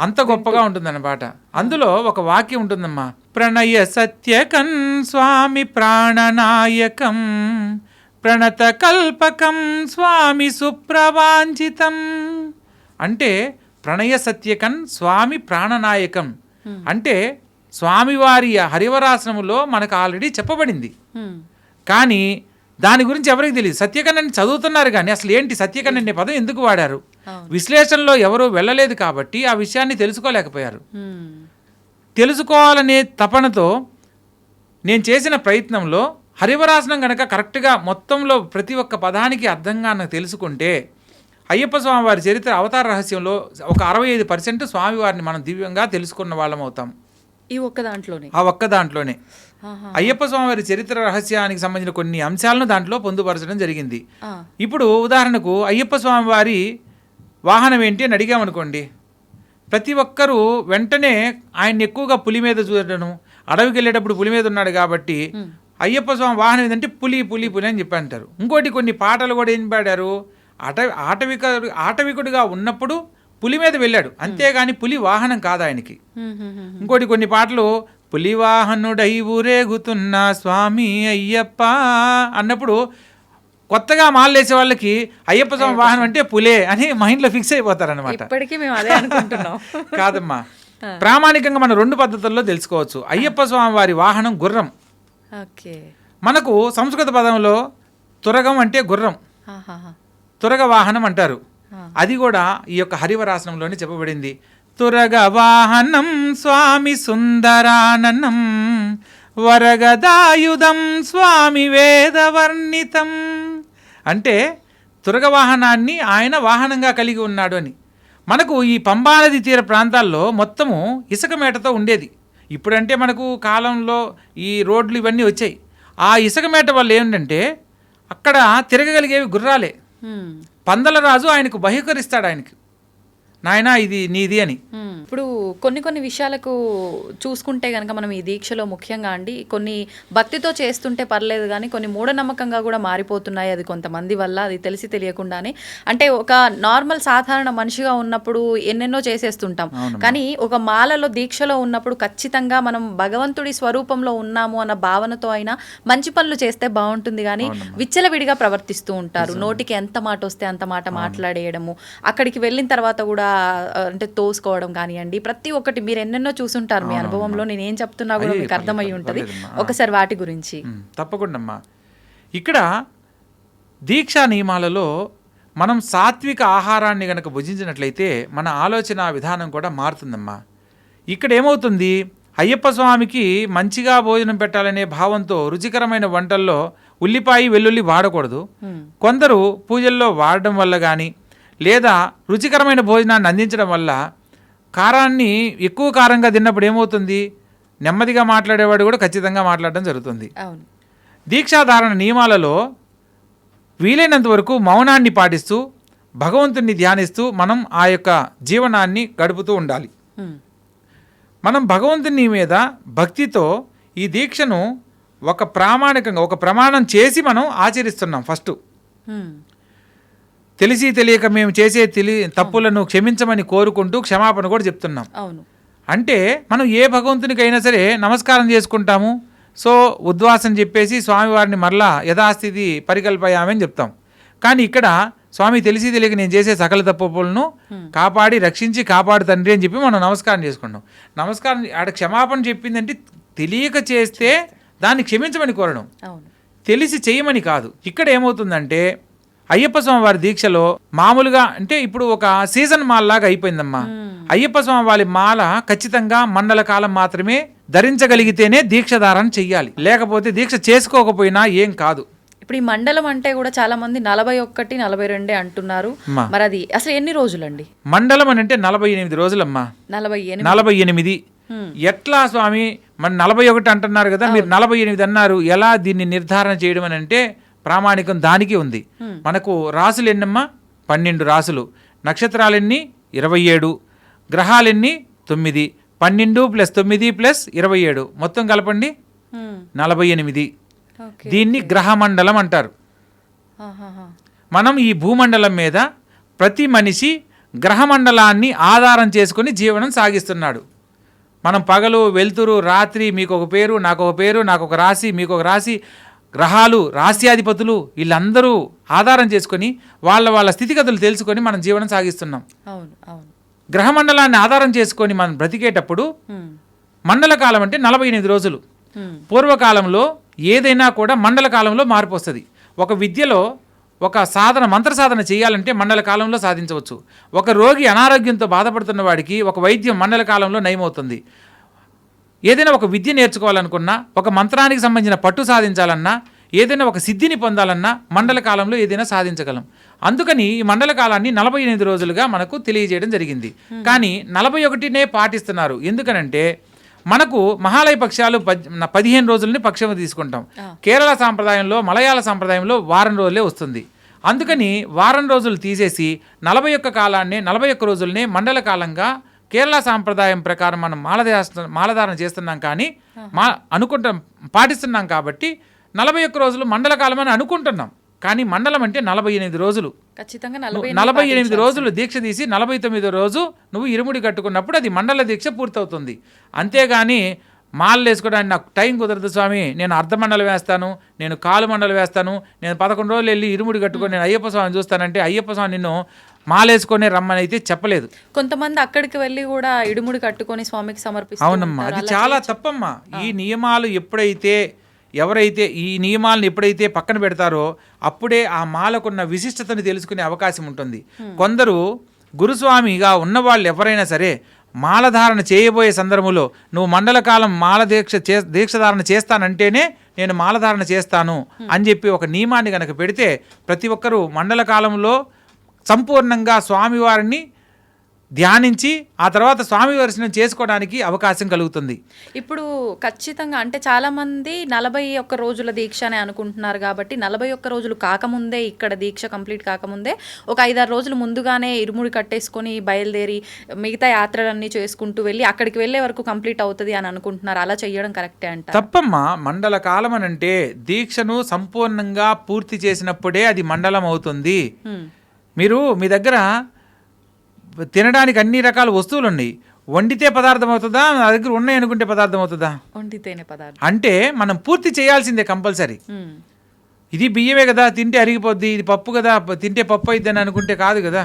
అంత గొప్పగా ఉంటుందన్న పాట. అందులో ఒక వాక్యం ఉంటుందమ్మా, ప్రణయ సత్యకన్ స్వామి ప్రాణనాయకం ప్రణత కల్పకం స్వామి సుప్రవాంచితం. అంటే ప్రణయ సత్యకన్ స్వామి ప్రాణనాయకం అంటే స్వామివారి హరివరాసనములో మనకు ఆల్రెడీ చెప్పబడింది, కానీ దాని గురించి ఎవరికి తెలియదు. సత్యకన్ అని చదువుతున్నారు, కానీ అసలు ఏంటి సత్యకన్ అనే పదం ఎందుకు వాడారు, విశ్లేషణలో ఎవరూ వెళ్ళలేదు కాబట్టి ఆ విషయాన్ని తెలుసుకోలేకపోయారు. తెలుసుకోవాలనే తపనతో నేను చేసిన ప్రయత్నంలో హరివరాసనం కనుక కరెక్ట్గా మొత్తంలో ప్రతి ఒక్క పదానికి అర్థంగా నాకు తెలుసుకుంటే అయ్యప్ప స్వామి వారి చరిత్ర అవతార రహస్యంలో ఒక 65% స్వామివారిని మనం దివ్యంగా తెలుసుకున్న వాళ్ళం అవుతాం. ఈ ఒక్క దాంట్లోనే ఆ ఒక్క దాంట్లోనే అయ్యప్ప స్వామి వారి చరిత్ర రహస్యానికి సంబంధించిన కొన్ని అంశాలను దాంట్లో పొందుపరచడం జరిగింది. ఇప్పుడు ఉదాహరణకు అయ్యప్ప స్వామి వారి వాహనం ఏంటి అని అడిగామనుకోండి, ప్రతి ఒక్కరూ వెంటనే ఆయన్ని ఎక్కువగా పులి మీద చూడడం, అడవికి వెళ్ళేటప్పుడు పులి మీద ఉన్నాడు కాబట్టి అయ్యప్ప స్వామి వాహనం ఏంటంటే పులి పులి పులి అని చెప్పి అంటారు. ఇంకోటి కొన్ని పాటలు కూడా ఏం పాడారు, ఆటవికుడిగా ఉన్నప్పుడు పులి మీద వెళ్ళాడు, అంతేగాని పులి వాహనం కాదు ఆయనకి. ఇంకోటి కొన్ని పాటలు పులి వాహనుడై ఊరేగుతున్న స్వామి అయ్యప్ప అన్నప్పుడు కొత్తగా మాలేసే వాళ్ళకి అయ్యప్ప స్వామి వాహనం అంటే పులే అని మైండ్లో ఫిక్స్ అయిపోతారనమాట. కాదమ్మా, ప్రామాణికంగా మనం 2 పద్ధతుల్లో తెలుసుకోవచ్చు. అయ్యప్ప స్వామి వారి వాహనం గుర్రం. మనకు సంస్కృత పదంలో తురగం అంటే గుర్రం, తురగ వాహనం అంటారు. అది కూడా ఈ యొక్క హరివరాసనంలోనే చెప్పబడింది. తురగ వాహనం స్వామి సుందరాననం వరగదాయుధం స్వామి వేదవర్ణితం. అంటే తురగ వాహనాన్ని ఆయన వాహనంగా కలిగి ఉన్నాడు అని. మనకు ఈ పంబానది తీర ప్రాంతాల్లో మొత్తము ఇసుక మేటతో ఉండేది. ఇప్పుడంటే మనకు కాలంలో ఈ రోడ్లు ఇవన్నీ వచ్చాయి. ఆ ఇసుక మేట వల్ల ఏంటంటే అక్కడ తిరగగలిగేవి గుర్రాలే. పందలరాజు ఆయనకు బహిష్కరిస్తాడు, ఆయనకి నాయనా ఇది నీది అని. ఇప్పుడు కొన్ని విషయాలకు చూసుకుంటే కనుక మనం ఈ దీక్షలో ముఖ్యంగా అండి కొన్ని భక్తితో చేస్తుంటే పర్లేదు, కానీ కొన్ని మూఢనమ్మకంగా కూడా మారిపోతున్నాయి. అది కొంతమంది వల్ల, అది తెలిసి తెలియకుండానే. అంటే ఒక నార్మల్ సాధారణ మనిషిగా ఉన్నప్పుడు ఎన్నెన్నో చేసేస్తుంటాం, కానీ ఒక మాలలో దీక్షలో ఉన్నప్పుడు ఖచ్చితంగా మనం భగవంతుడి స్వరూపంలో ఉన్నాము అన్న భావనతో అయినా మంచి పనులు చేస్తే బాగుంటుంది. కానీ విచ్చలవిడిగా ప్రవర్తిస్తూ ఉంటారు. నోటికి ఎంత మాట వస్తే అంత మాట మాట్లాడేయడము, అక్కడికి వెళ్ళిన తర్వాత కూడా అంటే తోసుకోవడం కానివ్వండి, ప్రతి ఒక్కటి మీరు ఎన్నెన్నో చూసుంటారు మీ అనుభవంలో. నేను ఏం చెప్తున్నా కూడా మీకు అర్థమై ఉంటుంది. ఒకసారి వాటి గురించి. తప్పకుండా అమ్మా. ఇక్కడ దీక్షా నియమాలలో మనం సాత్విక ఆహారాన్ని గనక భుజించినట్లయితే మన ఆలోచన విధానం కూడా మారుతుందమ్మా. ఇక్కడ ఏమవుతుంది, అయ్యప్ప స్వామికి మంచిగా భోజనం పెట్టాలనే భావంతో రుచికరమైన వంటల్లో ఉల్లిపాయ వెల్లుల్లి వాడకూడదు. కొందరు పూజల్లో వాడడం వల్ల కానీ లేదా రుచికరమైన భోజనాన్ని అందించడం వల్ల కారాన్ని ఎక్కువ కారంగా తిన్నప్పుడు ఏమవుతుంది, నెమ్మదిగా మాట్లాడేవాడు కూడా ఖచ్చితంగా మాట్లాడడం జరుగుతుంది. అవును. దీక్షాధారణ నియమాలలో వీలైనంత వరకు మౌనాన్ని పాటిస్తూ భగవంతుణ్ణి ధ్యానిస్తూ మనం ఆ యొక్క జీవనాన్ని గడుపుతూ ఉండాలి. మనం భగవంతుని మీద భక్తితో ఈ దీక్షను ఒక ప్రామాణికంగా ఒక ప్రమాణం చేసి మనం ఆచరిస్తున్నాం. ఫస్ట్ తెలిసి తెలియక మేము చేసే తప్పులను క్షమించమని కోరుకుంటూ క్షమాపణ కూడా చెప్తున్నాం. అవును. అంటే మనం ఏ భగవంతునికైనా సరే నమస్కారం చేసుకుంటాము, సో ఉద్వాసం చెప్పేసి స్వామివారిని మరలా యథాస్థితి పరికల్పయామని చెప్తాం. కానీ ఇక్కడ స్వామి తెలిసి తెలియక నేను చేసే సకల తప్పులను కాపాడి రక్షించి కాపాడు తండ్రి అని చెప్పి మనం నమస్కారం చేసుకుంటాం. నమస్కారం ఆడ క్షమాపణ చెప్పిందంటే తెలియక చేస్తే దాన్ని క్షమించమని కోరడం, తెలిసి చేయమని కాదు. ఇక్కడ ఏమవుతుందంటే అయ్యప్ప స్వామి వారి దీక్షలో మామూలుగా అంటే ఇప్పుడు ఒక సీజన్ మాల్ లాగా అయిపోయిందమ్మా. అయ్యప్ప స్వామి వారి మాల ఖచ్చితంగా మండల కాలం మాత్రమే ధరించగలిగితేనే దీక్షధారణ చెయ్యాలి, లేకపోతే దీక్ష చేసుకోకపోయినా ఏం కాదు. ఇప్పుడు ఈ మండలం అంటే కూడా చాలా మంది 41, 42 అంటున్నారు. మరి అది అసలు ఎన్ని రోజులండి? మండలం అని అంటే 48 రోజులమ్మా. 48 ఎట్లా స్వామి మరి 41 అంటున్నారు కదా, మీరు 48 అన్నారు, ఎలా దీన్ని నిర్ధారణ చేయడం అని అంటే ప్రామాణికం దానికి ఉంది. మనకు రాసులు ఎన్నమ్మా? 12 రాసులు. నక్షత్రాలెన్ని? 27. గ్రహాలెన్ని? 9. 12 + 9 + 27 మొత్తం కలపండి 48. దీన్ని గ్రహమండలం అంటారు. మనం ఈ భూమండలం మీద ప్రతి మనిషి గ్రహమండలాన్ని ఆధారం చేసుకుని జీవనం సాగిస్తున్నాడు. మనం పగలు వెలుతురు రాత్రి, మీకు ఒక పేరు నాకు ఒక పేరు, నాకు ఒక రాశి మీకు ఒక రాశి, గ్రహాలు రాశ్యాధిపతులు వీళ్ళందరూ ఆధారం చేసుకొని వాళ్ళ స్థితిగతులు తెలుసుకొని మనం జీవనం సాగిస్తున్నాం. గ్రహమండలాన్ని ఆధారం చేసుకొని మనం బ్రతికేటప్పుడు మండల కాలం అంటే 48 రోజులు. పూర్వకాలంలో ఏదైనా కూడా మండల కాలంలో మార్పు వస్తుంది. ఒక విద్యలో ఒక సాధన మంత్ర సాధన చేయాలంటే మండల కాలంలో సాధించవచ్చు. ఒక రోగి అనారోగ్యంతో బాధపడుతున్న వాడికి ఒక వైద్యం మండల కాలంలో నయమవుతుంది. ఏదైనా ఒక విద్య నేర్చుకోవాలనుకున్నా, ఒక మంత్రానికి సంబంధించిన పట్టు సాధించాలన్నా, ఏదైనా ఒక సిద్ధిని పొందాలన్నా మండల కాలంలో ఏదైనా సాధించగలం. అందుకని ఈ మండల కాలాన్ని 48 రోజులుగా మనకు తెలియజేయడం జరిగింది. కానీ 41నే పాటిస్తున్నారు. ఎందుకనంటే మనకు మహాలయ పక్షాలు 15 రోజులని పక్షం తీసుకుంటాం. కేరళ సాంప్రదాయంలో మలయాళ సాంప్రదాయంలో వారం రోజులే వస్తుంది. అందుకని వారం రోజులు తీసేసి 41 రోజులనే మండల కాలంగా కేరళ సాంప్రదాయం ప్రకారం మనం మాలధారణ చేస్తున్నాం. కానీ పాటిస్తున్నాం కాబట్టి 41 రోజులు మండల కాలం అని అనుకుంటున్నాం. కానీ మండలం అంటే 48 రోజులు. ఖచ్చితంగా 48 రోజులు దీక్ష తీసి 49వ రోజు నువ్వు ఇరుముడి కట్టుకున్నప్పుడు అది మండల దీక్ష పూర్తవుతుంది. అంతేగాని మాలలు వేసుకోవడానికి నాకు టైం కుదరదు స్వామి, నేను అర్ధమండలం వేస్తాను, నేను కాలు మండలం వేస్తాను, నేను 11 రోజులు వెళ్ళి ఇరుముడి కట్టుకొని నేను అయ్యప్ప స్వామిని చూస్తానంటే అయ్యప్ప స్వామి నిన్ను మాలేసుకొని రమ్మని అయితే చెప్పలేదు. కొంతమంది అక్కడికి వెళ్ళి కూడా ఇడుముడి కట్టుకొని స్వామికి సమర్పిస్తారు. అవునమ్మా, అది చాలా తప్పమ్మా. ఈ నియమాలు ఎవరైతే ఈ నియమాలను ఎప్పుడైతే పక్కన పెడతారో అప్పుడే ఆ మాలకున్న విశిష్టతను తెలుసుకునే అవకాశం ఉంటుంది. కొందరు గురుస్వామిగా ఉన్నవాళ్ళు ఎవరైనా సరే మాలధారణ చేయబోయే సందర్భంలో నువ్వు మండల కాలం దీక్షధారణ చేస్తానంటేనే నేను మాలధారణ చేస్తాను అని చెప్పి ఒక నియమాన్ని కనుక పెడితే ప్రతి ఒక్కరూ మండల కాలంలో సంపూర్ణంగా స్వామివారిని ధ్యానించి ఆ తర్వాత స్వామి దర్శనం చేసుకోవడానికి అవకాశం కలుగుతుంది. ఇప్పుడు ఖచ్చితంగా అంటే చాలామంది 41 రోజుల దీక్ష అని అనుకుంటున్నారు. కాబట్టి 41 రోజులు కాకముందే ఇక్కడ దీక్ష కంప్లీట్ కాకముందే ఒక 5-6 రోజులు ముందుగానే ఇరుముడి కట్టేసుకొని బయలుదేరి మిగతా యాత్రలన్నీ చేసుకుంటూ వెళ్ళి అక్కడికి వెళ్ళే వరకు కంప్లీట్ అవుతుంది అని అనుకుంటున్నారు. అలా చేయడం కరెక్టే అంట? తప్పమ్మా. మండల కాలం అని అంటే దీక్షను సంపూర్ణంగా పూర్తి చేసినప్పుడే అది మండలం అవుతుంది. మీరు మీ దగ్గర తినడానికి అన్ని రకాల వస్తువులు ఉన్నాయి, వండితే పదార్థం అవుతుందా, నా దగ్గర ఉన్నాయి అనుకుంటే పదార్థం అవుతుందా? వండితేనే పదార్థం. అంటే మనం పూర్తి చేయాల్సిందే కంపల్సరీ. ఇది బియ్యమే కదా తింటే అరిగిపోద్ది, ఇది పప్పు కదా తింటే పప్పు అయిద్ది అని అనుకుంటే కాదు కదా.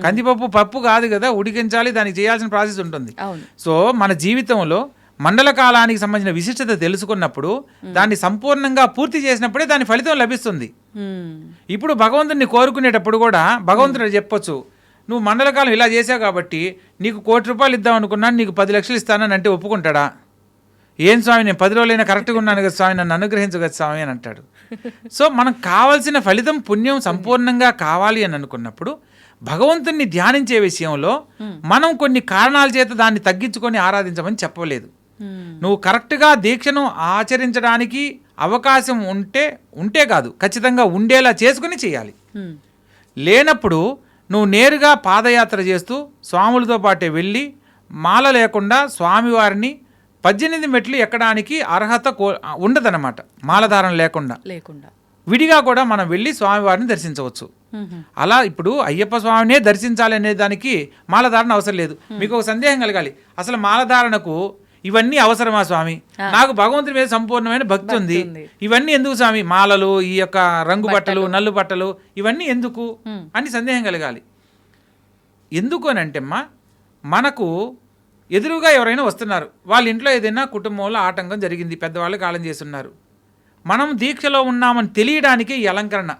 కందిపప్పు పప్పు కాదు కదా, ఉడికించాలి, దానికి చేయాల్సిన ప్రాసెస్ ఉంటుంది. సో మన జీవితంలో మండల కాలానికి సంబంధించిన విశిష్టత తెలుసుకున్నప్పుడు దాన్ని సంపూర్ణంగా పూర్తి చేసినప్పుడే దాని ఫలితం లభిస్తుంది. ఇప్పుడు భగవంతుడిని కోరుకునేటప్పుడు కూడా భగవంతుడు చెప్పొచ్చు, నువ్వు మండలకాలం ఇలా చేసావు కాబట్టి నీకు 1 కోటి రూపాయలు ఇద్దాం అనుకున్నాను, నీకు 10 లక్షలు ఇస్తానని అంటే ఒప్పుకుంటాడా? ఏం స్వామి నేను 10 రోజులైనా కరెక్ట్గా ఉన్నాను కదా స్వామి, నన్ను అనుగ్రహించు కదా స్వామి అని అంటాడు. సో మనకు కావాల్సిన ఫలితం పుణ్యం సంపూర్ణంగా కావాలి అని అనుకున్నప్పుడు భగవంతుణ్ణి ధ్యానించే విషయంలో మనం కొన్ని కారణాల చేత దాన్ని తగ్గించుకొని ఆరాధించమని చెప్పలేదు. నువ్వు కరెక్ట్గా దీక్షను ఆచరించడానికి అవకాశం ఉంటే కాదు, ఖచ్చితంగా ఉండేలా చేసుకుని చేయాలి. లేనప్పుడు నువ్వు నేరుగా పాదయాత్ర చేస్తూ స్వాములతో పాటే వెళ్ళి మాల లేకుండా స్వామివారిని 18 మెట్లు ఎక్కడానికి అర్హత ఉండదన్నమాట. మాలధారణ లేకుండా విడిగా కూడా మనం వెళ్ళి స్వామివారిని దర్శించవచ్చు. అలా ఇప్పుడు అయ్యప్ప స్వామినే దర్శించాలి అనే దానికి మాలధారణ అవసరం లేదు. మీకు ఒక సందేహం కలగాలి, అసలు మాలధారణకు ఇవన్నీ అవసరమా స్వామి, నాకు భగవంతుడి మీద సంపూర్ణమైన భక్తి ఉంది, ఇవన్నీ ఎందుకు స్వామి, మాలలు, ఈ యొక్క రంగు బట్టలు, నల్లు బట్టలు, ఇవన్నీ ఎందుకు అని సందేహం కలగాలి. ఎందుకు అని అంటే అమ్మా, మనకు ఎదురుగా ఎవరైనా వస్తున్నారు, వాళ్ళ ఇంట్లో ఏదైనా కుటుంబంలో ఆటంకం జరిగింది, పెద్దవాళ్ళు కాలం చేస్తున్నారు, మనం దీక్షలో ఉన్నామని తెలియడానికి ఈ అలంకరణ.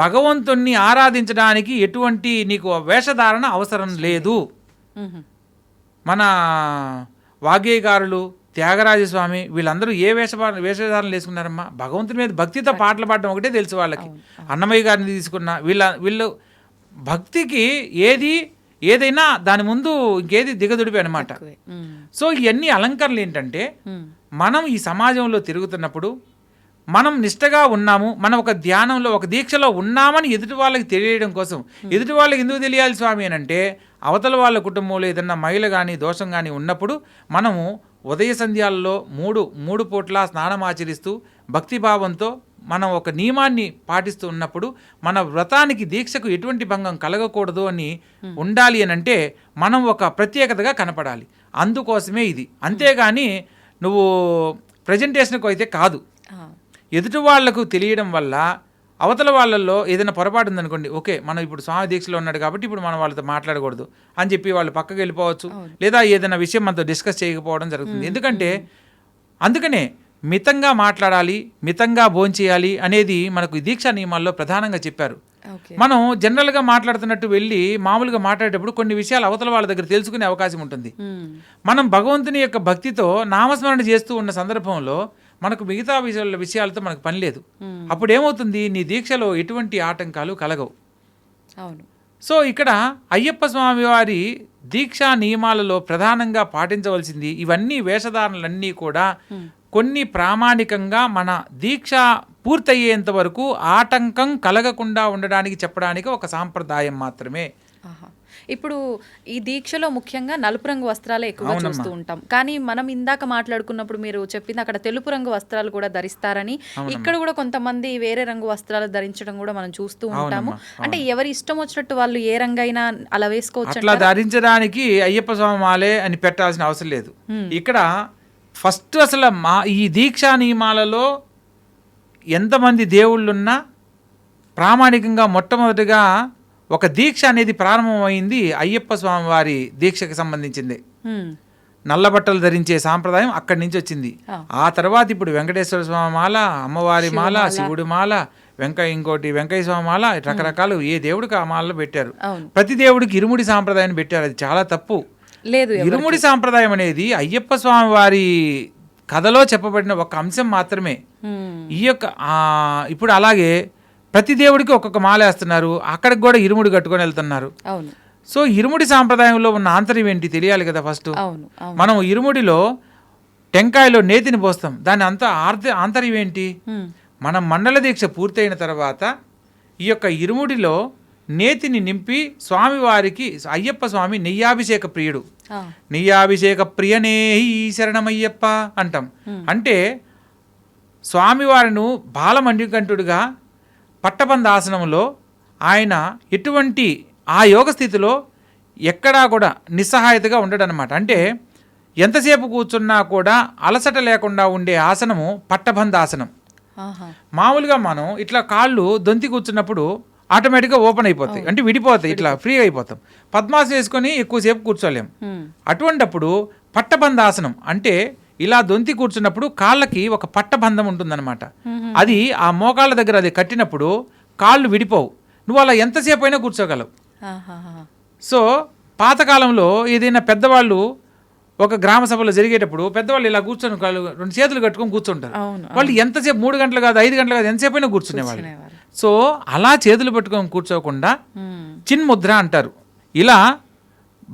భగవంతుణ్ణి ఆరాధించడానికి ఎటువంటి నీకు వేషధారణ అవసరం లేదు. మన వాగ్గేయకారులు, త్యాగరాజస్వామి వీళ్ళందరూ ఏ వేషధారణ వేసుకున్నారమ్మా, భగవంతుని మీద భక్తితో పాటలు పాడడం ఒకటే తెలుసు వాళ్ళకి. అన్నమయ్య గారిని తీసుకున్న వీళ్ళు భక్తికి ఏదైనా దాని ముందు ఇంకేది దిగదుడిపి అనమాట. సో ఇవన్నీ అలంకరణలు ఏంటంటే, మనం ఈ సమాజంలో తిరుగుతున్నప్పుడు మనం నిష్టగా ఉన్నాము, మనం ఒక ధ్యానంలో ఒక దీక్షలో ఉన్నామని ఎదుటి వాళ్ళకి తెలియడం కోసం. ఎదుటి వాళ్ళకి ఎందుకు తెలియాలి స్వామి అని అంటే, అవతల వాళ్ళ కుటుంబంలో ఏదన్నా మహిళ కానీ దోషం కానీ ఉన్నప్పుడు మనము ఉదయ సంధ్యాలలో మూడు పూట్ల స్నానం ఆచరిస్తూ భక్తిభావంతో మనం ఒక నియమాన్ని పాటిస్తూ ఉన్నప్పుడు మన వ్రతానికి దీక్షకు ఎటువంటి భంగం కలగకూడదు అని ఉండాలి అని అంటే మనం ఒక ప్రత్యేకతగా కనపడాలి. అందుకోసమే ఇది. అంతేగాని నువ్వు ప్రజెంటేషన్కు అయితే కాదు. ఎదుటి వాళ్లకు తెలియడం వల్ల అవతల వాళ్ళల్లో ఏదైనా పొరపాటు ఉందనుకోండి, ఓకే మనం ఇప్పుడు స్వామి దీక్షలో ఉన్నాడు కాబట్టి ఇప్పుడు మనం వాళ్ళతో మాట్లాడకూడదు అని చెప్పి వాళ్ళు పక్కకి వెళ్ళిపోవచ్చు, లేదా ఏదైనా విషయం మనతో డిస్కస్ చేయకపోవడం జరుగుతుంది. ఎందుకంటే అందుకనే మితంగా మాట్లాడాలి, మితంగా భోంచేయాలి అనేది మనకు దీక్షా నియమాల్లో ప్రధానంగా చెప్పారు. మనం జనరల్గా మాట్లాడుతున్నట్టు వెళ్ళి మామూలుగా మాట్లాడేటప్పుడు కొన్ని విషయాలు అవతల వాళ్ళ దగ్గర తెలుసుకునే అవకాశం ఉంటుంది. మనం భగవంతుని యొక్క భక్తితో నామస్మరణ చేస్తూ ఉన్న సందర్భంలో మనకు మిగతా విషయాలతో మనకు పని లేదు. అప్పుడు ఏమవుతుంది, నీ దీక్షలో ఎటువంటి ఆటంకాలు కలగవు. అవును. సో ఇక్కడ అయ్యప్ప స్వామి వారి దీక్షా నియమాలలో ప్రధానంగా పాటించవలసింది ఇవన్నీ వేషధారణలన్నీ కూడా కొన్ని ప్రామాణికంగా మన దీక్ష పూర్తయ్యేంత వరకు ఆటంకం కలగకుండా ఉండడానికి చెప్పడానికి ఒక సాంప్రదాయం మాత్రమే. ఇప్పుడు ఈ దీక్షలో ముఖ్యంగా నలుపు రంగు వస్త్రాలే ఎక్కువగా చూస్తూ ఉంటాం, కానీ మనం ఇందాక మాట్లాడుకున్నప్పుడు మీరు చెప్పింది అక్కడ తెలుపు రంగు వస్త్రాలు కూడా ధరిస్తారని, ఇక్కడ కూడా కొంతమంది వేరే రంగు వస్త్రాలు ధరించడం కూడా మనం చూస్తూ ఉంటాము. అంటే ఎవరి ఇష్టం వచ్చినట్టు వాళ్ళు ఏ రంగు అయినా అలా వేసుకోవచ్చు. అట్లా ధరించడానికి అయ్యప్ప స్వామి మాలే అని పెట్టాల్సిన అవసరం లేదు. ఇక్కడ ఫస్ట్ అసలు ఈ దీక్షా నియమాలలో ఎంతమంది దేవుళ్ళున్నా ప్రామాణికంగా మొట్టమొదటిగా ఒక దీక్ష అనేది ప్రారంభమైంది అయ్యప్ప స్వామి వారి దీక్షకు సంబంధించింది. నల్ల బట్టలు ధరించే సాంప్రదాయం అక్కడి నుంచి వచ్చింది. ఆ తర్వాత ఇప్పుడు వెంకటేశ్వర స్వామి మాల, అమ్మవారి మాల, శివుడి మాల, వెంకయ్య స్వామి మాల, రకరకాలు ఏ దేవుడికి ఆ మాలలో పెట్టారు. ప్రతి దేవుడికి ఇరుముడి సాంప్రదాయం పెట్టారు. అది చాలా తప్పు. లేదు, ఇరుముడి సాంప్రదాయం అనేది అయ్యప్ప స్వామి వారి కథలో చెప్పబడిన ఒక అంశం మాత్రమే. ఈ యొక్క ఇప్పుడు అలాగే ప్రతి దేవుడికి ఒక్కొక్క మాల వేస్తున్నారు, అక్కడికి కూడా ఇరుముడి కట్టుకొని వెళ్తున్నారు. సో ఇరుముడి సాంప్రదాయంలో ఉన్న ఆంతర్యం ఏంటి తెలియాలి కదా. ఫస్ట్ మనం ఇరుముడిలో టెంకాయలో నేతిని పోస్తాం, దాని అంతా ఆంతర్యం ఏంటి? మనం మండల దీక్ష పూర్తయిన తర్వాత ఈ యొక్క ఇరుముడిలో నేతిని నింపి స్వామివారికి, అయ్యప్ప స్వామి నెయ్యాభిషేక ప్రియుడు, నెయ్యాభిషేక ప్రియనే శరణమయ్యప్ప అంటాం. అంటే స్వామివారిను బాలమణికంఠుడిగా పట్టబంధ ఆసనంలో ఆయన ఎటువంటి ఆ యోగ స్థితిలో ఎక్కడా కూడా నిస్సహాయతగా ఉండడనమాట. అంటే ఎంతసేపు కూర్చున్నా కూడా అలసట లేకుండా ఉండే ఆసనము పట్టబంధ ఆసనం. మామూలుగా మనం ఇట్లా కాళ్ళు దొంతి కూర్చున్నప్పుడు ఆటోమేటిక్గా ఓపెన్ అయిపోతాయి, అంటే విడిపోతాయి, ఇట్లా ఫ్రీ అయిపోతాం. పద్మాసనం వేసుకొని ఎక్కువసేపు కూర్చోలేం. అటువంటప్పుడు పట్టబంధాసనం అంటే ఇలా దొంతి కూర్చున్నప్పుడు కాళ్ళకి ఒక పట్టబంధం ఉంటుందన్నమాట. అది ఆ మోకాళ్ళ దగ్గర అది కట్టినప్పుడు కాళ్ళు విడిపోవు, నువ్వు అలా ఎంతసేపు అయినా కూర్చోగలవు. సో పాతకాలంలో ఏదైనా పెద్దవాళ్ళు ఒక గ్రామ సభలో జరిగేటప్పుడు పెద్దవాళ్ళు ఇలా కూర్చొని రెండు చేతులు కట్టుకొని కూర్చుంటారు. వాళ్ళు ఎంతసేపు 3 గంటలు కాదు 5 గంటలు కాదు ఎంతసేపు అయినా కూర్చునేవాళ్ళు. సో అలా చేతులు పెట్టుకొని కూర్చోకుండా చిన్ముద్ర అంటారు. ఇలా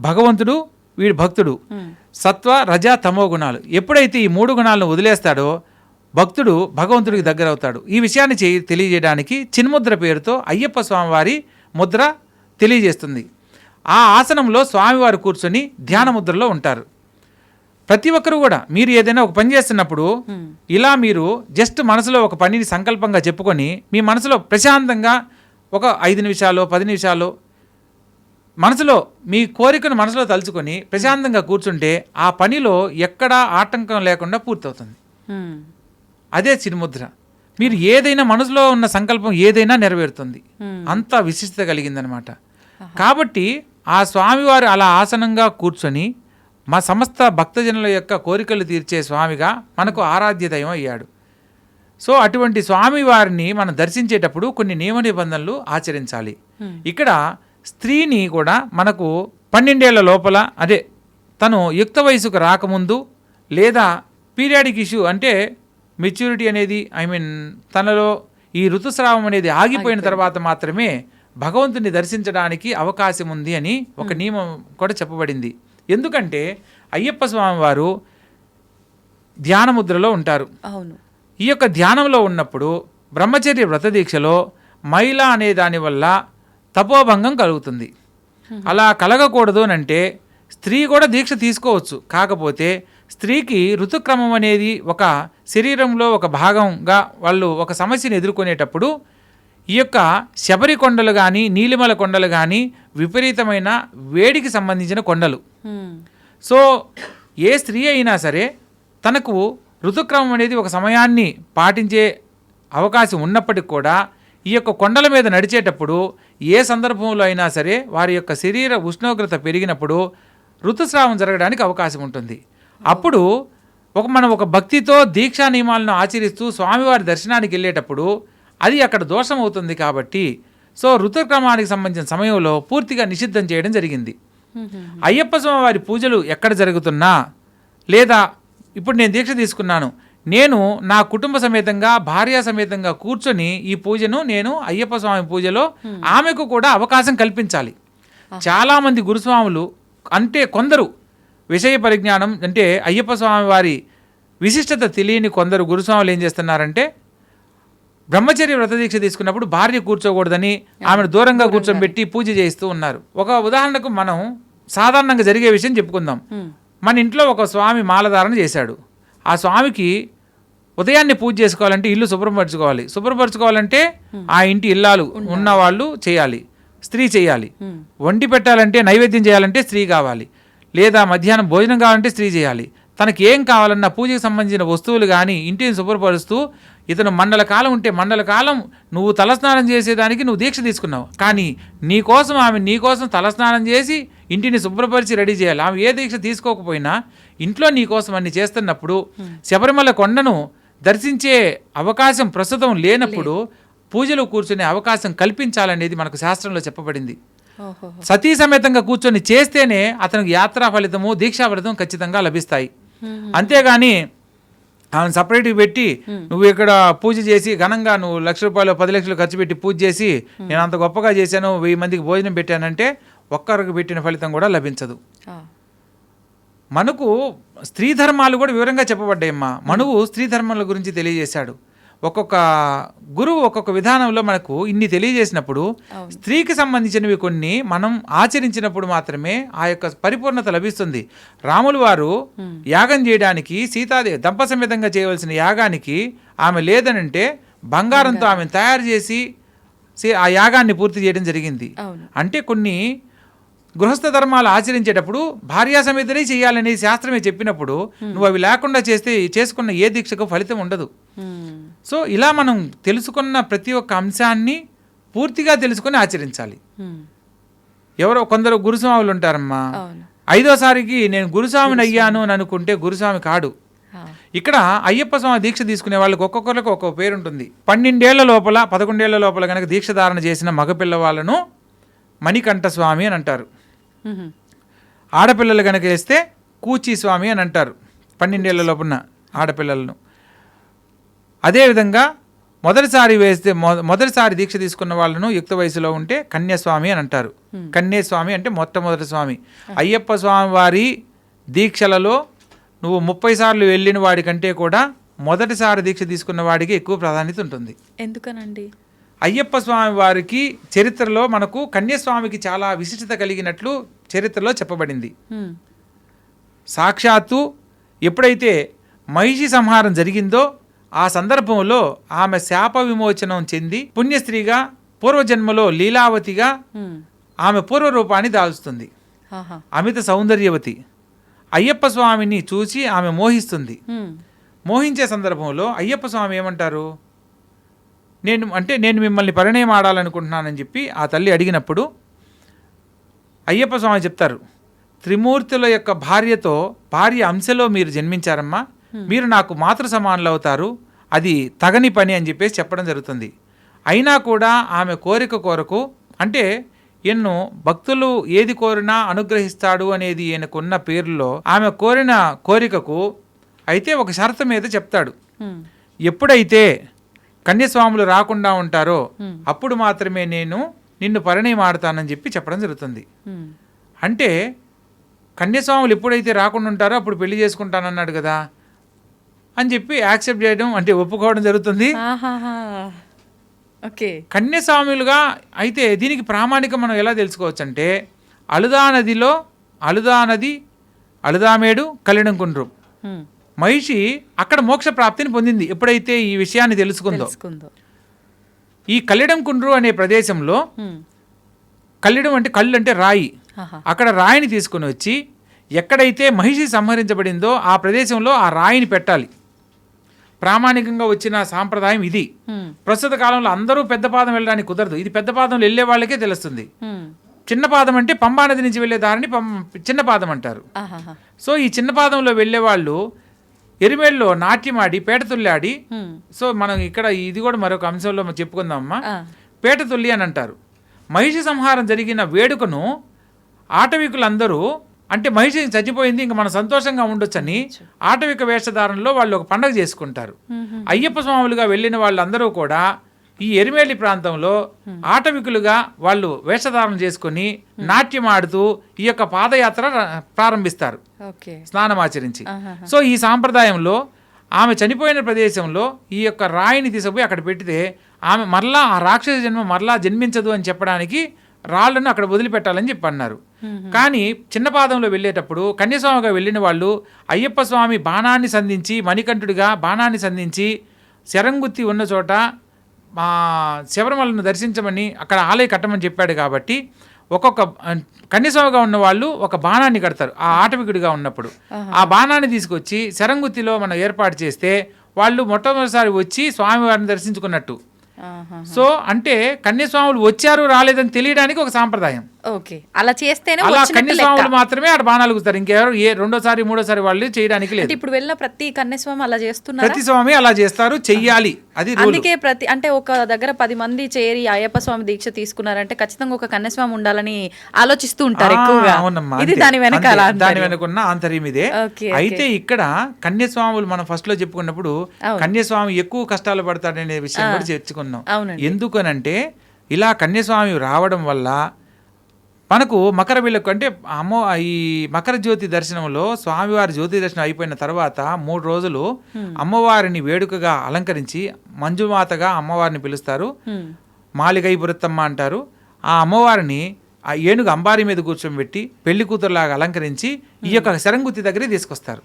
భగవంతుడు వీడి భక్తుడు సత్వ రజ తమో గుణాలు ఎప్పుడైతే ఈ 3 గుణాలను వదిలేస్తాడో భక్తుడు భగవంతుడికి దగ్గర అవుతాడు. ఈ విషయాన్ని తెలియజేయడానికి చిన్ముద్ర పేరుతో అయ్యప్ప స్వామివారి ముద్ర తెలియజేస్తుంది. ఆ ఆసనంలో స్వామివారు కూర్చొని ధ్యాన ముద్రలో ఉంటారు. ప్రతి ఒక్కరు కూడా మీరు ఏదైనా ఒక పని చేస్తున్నప్పుడు ఇలా మీరు జస్ట్ మనసులో ఒక పనిని సంకల్పంగా చెప్పుకొని మీ మనసులో ప్రశాంతంగా ఒక 5 నిమిషాలు 10 నిమిషాలు మనసులో మీ కోరికను మనసులో తలుచుకొని ప్రశాంతంగా కూర్చుంటే ఆ పనిలో ఎక్కడా ఆటంకం లేకుండా పూర్తవుతుంది. అదే చిన్ముద్ర. మీరు ఏదైనా మనసులో ఉన్న సంకల్పం ఏదైనా నెరవేరుతుంది. అంత విశిష్టత కలిగిందనమాట. కాబట్టి ఆ స్వామివారు అలా ఆసనంగా కూర్చొని మా సమస్త భక్తజనుల యొక్క కోరికలు తీర్చే స్వామిగా మనకు ఆరాధ్య దైవం అయ్యాడు. సో అటువంటి స్వామివారిని మనం దర్శించేటప్పుడు కొన్ని నియమ నిబంధనలు ఆచరించాలి. ఇక్కడ స్త్రీని కూడా మనకు 12 ఏళ్ల లోపల అదే తను యుక్త వయసుకు రాకముందు లేదా పీరియాడిక్ ఇష్యూ అంటే మెచ్యూరిటీ అనేది తనలో ఈ ఋతుస్రావం అనేది ఆగిపోయిన తర్వాత మాత్రమే భగవంతుని దర్శించడానికి అవకాశం ఉంది అని ఒక నియమం కూడా చెప్పబడింది. ఎందుకంటే అయ్యప్ప స్వామి వారు ధ్యానముద్రలో ఉంటారు. ఈ యొక్క ధ్యానంలో ఉన్నప్పుడు బ్రహ్మచర్య వ్రత దీక్షలో మైల అనే దాని వల్ల తపోభంగం కలుగుతుంది. అలా కలగకూడదు అంటే స్త్రీ కూడా దీక్ష తీసుకోవచ్చు. కాకపోతే స్త్రీకి ఋతుక్రమం అనేది ఒక శరీరంలో ఒక భాగంగా వాళ్ళు ఒక సమస్యను ఎదుర్కొనేటప్పుడు ఈ యొక్క శబరి కొండలు కానీ నీలిమల కొండలు కానీ విపరీతమైన వేడికి సంబంధించిన కొండలు. సో ఏ స్త్రీ అయినా సరే తనకు ఋతుక్రమం అనేది ఒక సమయాన్ని పాటించే అవకాశం ఉన్నప్పటికి కూడా ఈ యొక్క కొండల మీద నడిచేటప్పుడు ఏ సందర్భంలో అయినా సరే వారి యొక్క శరీర ఉష్ణోగ్రత పెరిగినప్పుడు ఋతుస్రావం జరగడానికి అవకాశం ఉంటుంది. అప్పుడు మనం ఒక భక్తితో దీక్షా నియమాలను ఆచరిస్తూ స్వామివారి దర్శనానికి వెళ్ళేటప్పుడు అది అక్కడ దోషం అవుతుంది. కాబట్టి సో ఋతుక్రమానికి సంబంధించిన సమయంలో పూర్తిగా నిషిద్ధం చేయడం జరిగింది. అయ్యప్ప స్వామి వారి పూజలు ఎక్కడ జరుగుతున్నా లేదా ఇప్పుడు నేను దీక్ష తీసుకున్నాను, నేను నా కుటుంబ సమేతంగా భార్య సమేతంగా కూర్చొని ఈ పూజను నేను అయ్యప్ప స్వామి పూజలో ఆమెకు కూడా అవకాశం కల్పించాలి. చాలామంది గురుస్వాములు అంటే కొందరు విషయ పరిజ్ఞానం అంటే అయ్యప్ప స్వామి వారి విశిష్టత తెలియని కొందరు గురుస్వాములు ఏం చేస్తున్నారంటే బ్రహ్మచర్య వ్రత దీక్ష తీసుకున్నప్పుడు భార్య కూర్చోకూడదని ఆమెను దూరంగా కూర్చోబెట్టి పూజ చేస్తూ ఉన్నారు. ఒక ఉదాహరణకు మనం సాధారణంగా జరిగే విషయం చెప్పుకుందాం. మన ఇంట్లో ఒక స్వామి మాలధారణ చేశాడు. ఆ స్వామికి ఉదయాన్నే పూజ చేసుకోవాలంటే ఇల్లు శుభ్రపరచుకోవాలంటే ఆ ఇంటి ఇల్లాలు ఉన్నవాళ్ళు చేయాలి, స్త్రీ చేయాలి. వండి పెట్టాలంటే నైవేద్యం చేయాలంటే స్త్రీ కావాలి, లేదా మధ్యాహ్నం భోజనం కావాలంటే స్త్రీ చేయాలి. తనకి ఏం కావాలన్నా పూజకు సంబంధించిన వస్తువులు కానీ ఇంటిని శుభ్రపరుస్తూ ఇతను మండల కాలం ఉంటే మండల కాలం నువ్వు తలస్నానం చేసేదానికి నువ్వు దీక్ష తీసుకున్నావు. కానీ ఆమె నీకోసం తలస్నానం చేసి ఇంటిని శుభ్రపరిచి రెడీ చేయాలి. ఆమె ఏ దీక్ష తీసుకోకపోయినా ఇంట్లో నీకోసం అన్ని చేస్తున్నప్పుడు శబరిమల కొండను దర్శించే అవకాశం ప్రస్తుతం లేనప్పుడు పూజలు కూర్చునే అవకాశం కల్పించాలనేది మనకు శాస్త్రంలో చెప్పబడింది. సతీ సమేతంగా కూర్చొని చేస్తేనే అతనికి యాత్రా ఫలితము దీక్షా ఫలితం ఖచ్చితంగా లభిస్తాయి. అంతేగాని ఆమెను సపరేట్గా పెట్టి నువ్వు ఇక్కడ పూజ చేసి ఘనంగా నువ్వు 1,00,000 రూపాయలు 10 లక్షలు ఖర్చు పెట్టి పూజ చేసి నేను అంత గొప్పగా చేశాను 1000 మందికి భోజనం పెట్టానంటే ఒక్కరికి పెట్టిన ఫలితం కూడా లభించదు. మనకు స్త్రీ ధర్మాలు కూడా వివరంగా చెప్పబడ్డాయమ్మా. మనువు స్త్రీ ధర్మాల గురించి తెలియజేశాడు. ఒక్కొక్క గురువు ఒక్కొక్క విధానంలో మనకు ఇన్ని తెలియజేసినప్పుడు స్త్రీకి సంబంధించినవి కొన్ని మనం ఆచరించినప్పుడు మాత్రమే ఆ యొక్క పరిపూర్ణత లభిస్తుంది. రాములు వారు యాగం చేయడానికి సీతాదేవి దంపసమేతంగా చేయవలసిన యాగానికి ఆమె లేదనంటే బంగారంతో ఆమెను తయారు చేసి ఆ యాగాన్ని పూర్తి చేయడం జరిగింది. అంటే కొన్ని గృహస్థ ధర్మాలు ఆచరించేటప్పుడు భార్యా సమేతనే చేయాలనే శాస్త్రమే చెప్పినప్పుడు నువ్వు అవి లేకుండా చేసుకున్న ఏ దీక్షకు ఫలితం ఉండదు. సో ఇలా మనం తెలుసుకున్న ప్రతి ఒక్క అంశాన్ని పూర్తిగా తెలుసుకొని ఆచరించాలి. ఎవరో కొందరు గురుస్వాములు ఉంటారమ్మా, 5వ సారికి నేను గురుస్వామిని అయ్యాను అని అనుకుంటే గురుస్వామి కాడు. ఇక్కడ అయ్యప్ప స్వామి దీక్ష తీసుకునే వాళ్ళకి ఒక్కొక్కరికి ఒక్కొక్క పేరు ఉంటుంది. 12 ఏళ్ల లోపల 11 ఏళ్ల లోపల కనుక దీక్ష ధారణ చేసిన మగపిల్ల వాళ్ళను మణికంఠ స్వామి అని అంటారు. ఆడపిల్లలు కనుక వేస్తే కూచి స్వామి అని అంటారు 12 ఏళ్ల లోపున్న ఆడపిల్లలను. అదేవిధంగా మొదటిసారి దీక్ష తీసుకున్న వాళ్ళను యుక్త వయసులో ఉంటే కన్యాస్వామి అని అంటారు. కన్యాస్వామి అంటే మొట్టమొదటి స్వామి. అయ్యప్ప స్వామి వారి దీక్షలలో నువ్వు 30 సార్లు వెళ్ళిన వాడి కంటే కూడా మొదటిసారి దీక్ష తీసుకున్న వాడికి ఎక్కువ ప్రాధాన్యత ఉంటుంది. ఎందుకనండి? అయ్యప్ప స్వామి వారికి చరిత్రలో మనకు కన్యాస్వామికి చాలా విశిష్టత కలిగినట్లు చరిత్రలో చెప్పబడింది. సాక్షాత్తు ఎప్పుడైతే మహిషి సంహారం జరిగిందో ఆ సందర్భంలో ఆమె శాప విమోచనం చెంది పుణ్యస్త్రీగా పూర్వజన్మలో లీలావతిగా ఆమె పూర్వరూపాన్ని దాల్చుతుంది. అమిత సౌందర్యవతి. అయ్యప్ప స్వామిని చూసి ఆమె మోహిస్తుంది. మోహించే సందర్భంలో అయ్యప్ప స్వామి ఏమంటారు, నేను మిమ్మల్ని పరిణయం ఆడాలనుకుంటున్నానని చెప్పి ఆ తల్లి అడిగినప్పుడు అయ్యప్ప స్వామి చెప్తారు, త్రిమూర్తుల యొక్క భార్య అంశలో మీరు జన్మించారమ్మా, మీరు నాకు మాతృ సమానులు అవుతారు, అది తగని పని అని చెప్పేసి చెప్పడం జరుగుతుంది. అయినా కూడా ఆమె కోరిక కొరకు, అంటే ఎన్నో భక్తులు ఏది కోరినా అనుగ్రహిస్తాడు అనేది ఈయనకున్న పేరులో ఆమె కోరిన కోరికకు అయితే ఒక షరతు మీద చెప్తాడు. ఎప్పుడైతే కన్యస్వాములు రాకుండా ఉంటారో అప్పుడు మాత్రమే నేను నిన్ను పరిణయం ఆడతానని చెప్పి చెప్పడం జరుగుతుంది. అంటే కన్యస్వాములు ఎప్పుడైతే రాకుండా ఉంటారో అప్పుడు పెళ్లి చేసుకుంటానన్నాడు కదా అని చెప్పి యాక్సెప్ట్ చేయడం, అంటే ఒప్పుకోవడం జరుగుతుంది. కన్యస్వాములుగా అయితే దీనికి ప్రామాణికం మనం ఎలా తెలుసుకోవచ్చు అంటే, అలుదా నది అలుదామేడు కలిడంకుండ్రు మహిషి అక్కడ మోక్ష ప్రాప్తిని పొందింది ఎప్పుడైతే ఈ విషయాన్ని తెలుసుకుందో. ఈ కలిడంకుండ్రు అనే ప్రదేశంలో, కల్లిడం అంటే కళ్ళు అంటే రాయి, అక్కడ రాయిని తీసుకుని వచ్చి ఎక్కడైతే మహిషి సంహరించబడిందో ఆ ప్రదేశంలో ఆ రాయిని పెట్టాలి. ప్రామాణికంగా వచ్చిన సాంప్రదాయం ఇది. ప్రస్తుత కాలంలో అందరూ పెద్ద పాదం వెళ్ళడానికి కుదరదు. ఇది పెద్ద పాదంలో వెళ్ళే వాళ్ళకే తెలుస్తుంది. చిన్న పాదం అంటే పంబా నది నుంచి వెళ్ళే దారిని చిన్న పాదం అంటారు. సో ఈ చిన్న పాదంలో వెళ్ళే వాళ్ళు ఎరిమేళ్ళలో నాట్యమాడి పేటతుల్లాడి, సో మనం ఇక్కడ ఇది కూడా మరొక అంశంలో చెప్పుకుందామమ్మా, పేటతుల్లి అని అంటారు. మహిషి సంహారం జరిగిన వేడుకను ఆటవికులందరూ, అంటే మహిషి చచ్చిపోయింది ఇంకా మనం సంతోషంగా ఉండొచ్చని ఆటవిక వేషధారణలో వాళ్ళు ఒక పండగ చేసుకుంటారు. అయ్యప్ప స్వాములుగా వెళ్ళిన వాళ్ళందరూ కూడా ఈ ఎరిమేలి ప్రాంతంలో ఆటవికులుగా వాళ్ళు వేషధారణ చేసుకుని నాట్యం ఆడుతూ ఈ యొక్క పాదయాత్ర ప్రారంభిస్తారు స్నానమాచరించి. సో ఈ సాంప్రదాయంలో ఆమె చనిపోయిన ప్రదేశంలో ఈ యొక్క రాయిని తీసుకుపోయి అక్కడ పెడితే ఆమె మరలా ఆ రాక్షస జన్మ మరలా జన్మించదు అని చెప్పడానికి రాళ్లను అక్కడ వదిలిపెట్టాలని చెప్పి అన్నారు. కానీ చిన్న పాదంలో వెళ్ళేటప్పుడు కన్యస్వామిగా వెళ్ళిన వాళ్ళు అయ్యప్ప స్వామి బాణాన్ని సంధించి, మణికంఠుడిగా బాణాన్ని సంధించి శరంగుత్తి ఉన్న చోట శబరిమలను దర్శించమని అక్కడ ఆలయ కట్టమని చెప్పాడు. కాబట్టి ఒక్కొక్క కన్యస్వామిగా ఉన్న వాళ్ళు ఒక బాణాన్ని కడతారు ఆ ఆటవికుడిగా ఉన్నప్పుడు. ఆ బాణాన్ని తీసుకొచ్చి శరంగుత్తిలో మనం ఏర్పాటు చేస్తే వాళ్ళు మొట్టమొదటిసారి వచ్చి స్వామివారిని దర్శించుకున్నట్టు. సో అంటే కన్యస్వాములు వచ్చారు రాలేదని తెలియడానికి ఒక సాంప్రదాయం. అలా చేస్తేనే అలా కన్యస్వాములు మాత్రమే ఆడ బాణాలు గుస్తారు, ఇంకెవరు రెండోసారి మూడోసారి వాళ్ళు చేయడానికి లేదు. ఇప్పుడు వెళ్ళిన ప్రతి కన్యస్వామి అలా చేస్తున్నారు, ప్రతి స్వామి అలా చేస్తారు, చెయ్యాలి, అది అందుకే అంటే ఒక దగ్గర 10 మంది చేరి అయ్యప్ప స్వామి దీక్ష తీసుకున్నారంటే ఖచ్చితంగా ఒక కన్యస్వామి ఉండాలని ఆలోచిస్తూ ఉంటారు ఎక్కువగా. ఇది దాని వెనుకున్న ఆంతర్యం ఇదే. అయితే ఇక్కడ కన్యస్వాములు మనం ఫస్ట్ లో చెప్పుకున్నప్పుడు కన్యస్వామి ఎక్కువ కష్టాలు పడతాడనే విషయం కూడా చర్చుకున్నాం. ఎందుకనంటే ఇలా కన్యస్వామి రావడం వల్ల మనకు మకర విలకు, అంటే ఈ మకర జ్యోతి దర్శనంలో స్వామివారి జ్యోతి దర్శనం అయిపోయిన తర్వాత 3 రోజులు అమ్మవారిని వేడుకగా అలంకరించి మంజుమాతగా అమ్మవారిని పిలుస్తారు. మాలిగై బురత్తమ్మ అంటారు. ఆ అమ్మవారిని ఆ ఏనుగు అంబారి మీద కూర్చోబెట్టి పెళ్లి కూతురులాగా అలంకరించి ఈ యొక్క శరంగుత్తి దగ్గరికి తీసుకొస్తారు.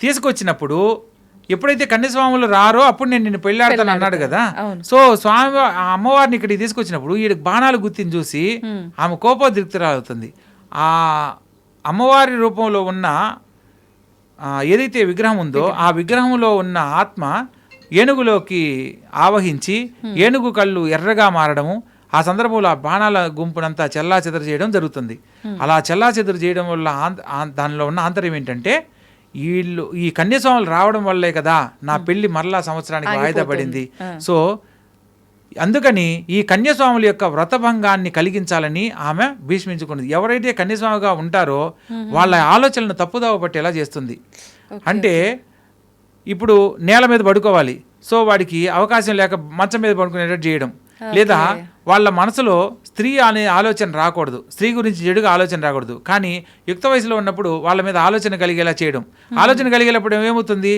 తీసుకొచ్చినప్పుడు ఎప్పుడైతే కన్యస్వాములు రారో అప్పుడు నేను నిన్ను పెళ్ళాడతాను అన్నాడు కదా. సో స్వామి అమ్మవారిని ఇక్కడికి తీసుకొచ్చినప్పుడు ఈ బాణాలు గుర్తిని చూసి ఆమె కోపోద్రిక్తురాలవుతుంది. ఆ అమ్మవారి రూపంలో ఉన్న ఏదైతే విగ్రహం ఉందో ఆ విగ్రహంలో ఉన్న ఆత్మ ఏనుగులోకి ఆవహించి ఏనుగు కళ్ళు ఎర్రగా మారడము, ఆ సందర్భంలో ఆ బాణాల గుంపునంతా చెల్లాచెదరు చేయడం జరుగుతుంది. అలా చెల్లాచెదరు చేయడం వల్ల దానిలో ఉన్న ఆంతర్యం ఏంటంటే, ఈ కన్యస్వాములు రావడం వల్లే కదా నా పెళ్లి మరలా సంవత్సరానికి వాయిదా పడింది. సో అందుకని ఈ కన్యస్వాముల యొక్క వ్రతభంగాన్ని కలిగించాలని ఆమె భీష్మించుకున్నది. ఎవరైతే కన్యస్వామిగా ఉంటారో వాళ్ళ ఆలోచనలను తప్పుదోవ పట్టేలా చేస్తుంది. అంటే ఇప్పుడు నేల మీద పడుకోవాలి, సో వాడికి అవకాశం లేక మంచం మీద పడుకునేటట్టు చేయడం, లేదా వాళ్ళ మనసులో స్త్రీ అనే ఆలోచన రాకూడదు, స్త్రీ గురించి చెడుగా ఆలోచన రాకూడదు, కానీ యుక్త వయసులో ఉన్నప్పుడు వాళ్ళ మీద ఆలోచన కలిగేలా చేయడం. ఆలోచన కలిగేటప్పుడు ఏమవుతుంది,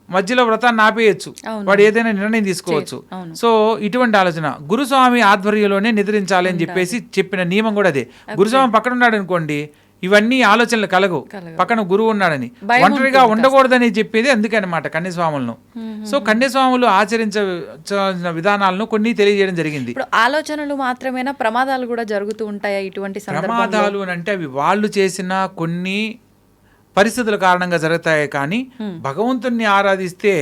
మధ్యలో వ్రతాన్ని ఆపేయచ్చు, వాడు ఏదైనా నిర్ణయం తీసుకోవచ్చు. సో ఇటువంటి ఆలోచన గురుస్వామి ఆధ్వర్యంలోనే నిద్రించాలి అని చెప్పేసి చెప్పిన నియమం కూడా అదే. గురుస్వామి పక్కన ఉన్నాడు అనుకోండి, ఇవన్నీ ఆలోచనలు కలగవు, పక్కన గురువు ఉన్నాడని, ఒంటరిగా ఉండకూడదని చెప్పేది అందుకే అనమాట కన్యస్వాములను. సో కన్యస్వాములు ఆచరించాల్సిన విధానాలను కొన్ని తెలియజేయడం జరిగింది. ఇప్పుడు ఆలోచనలు మాత్రమేనా, ప్రమాదాలు కూడా జరుగుతూ ఉంటాయా ఇటువంటి ప్రమాదాలు అంటే అవి వాళ్ళు చేసిన కొన్ని పరిస్థితుల కారణంగా జరుగుతాయి, కానీ భగవంతుణ్ణి ఆరాధిస్తే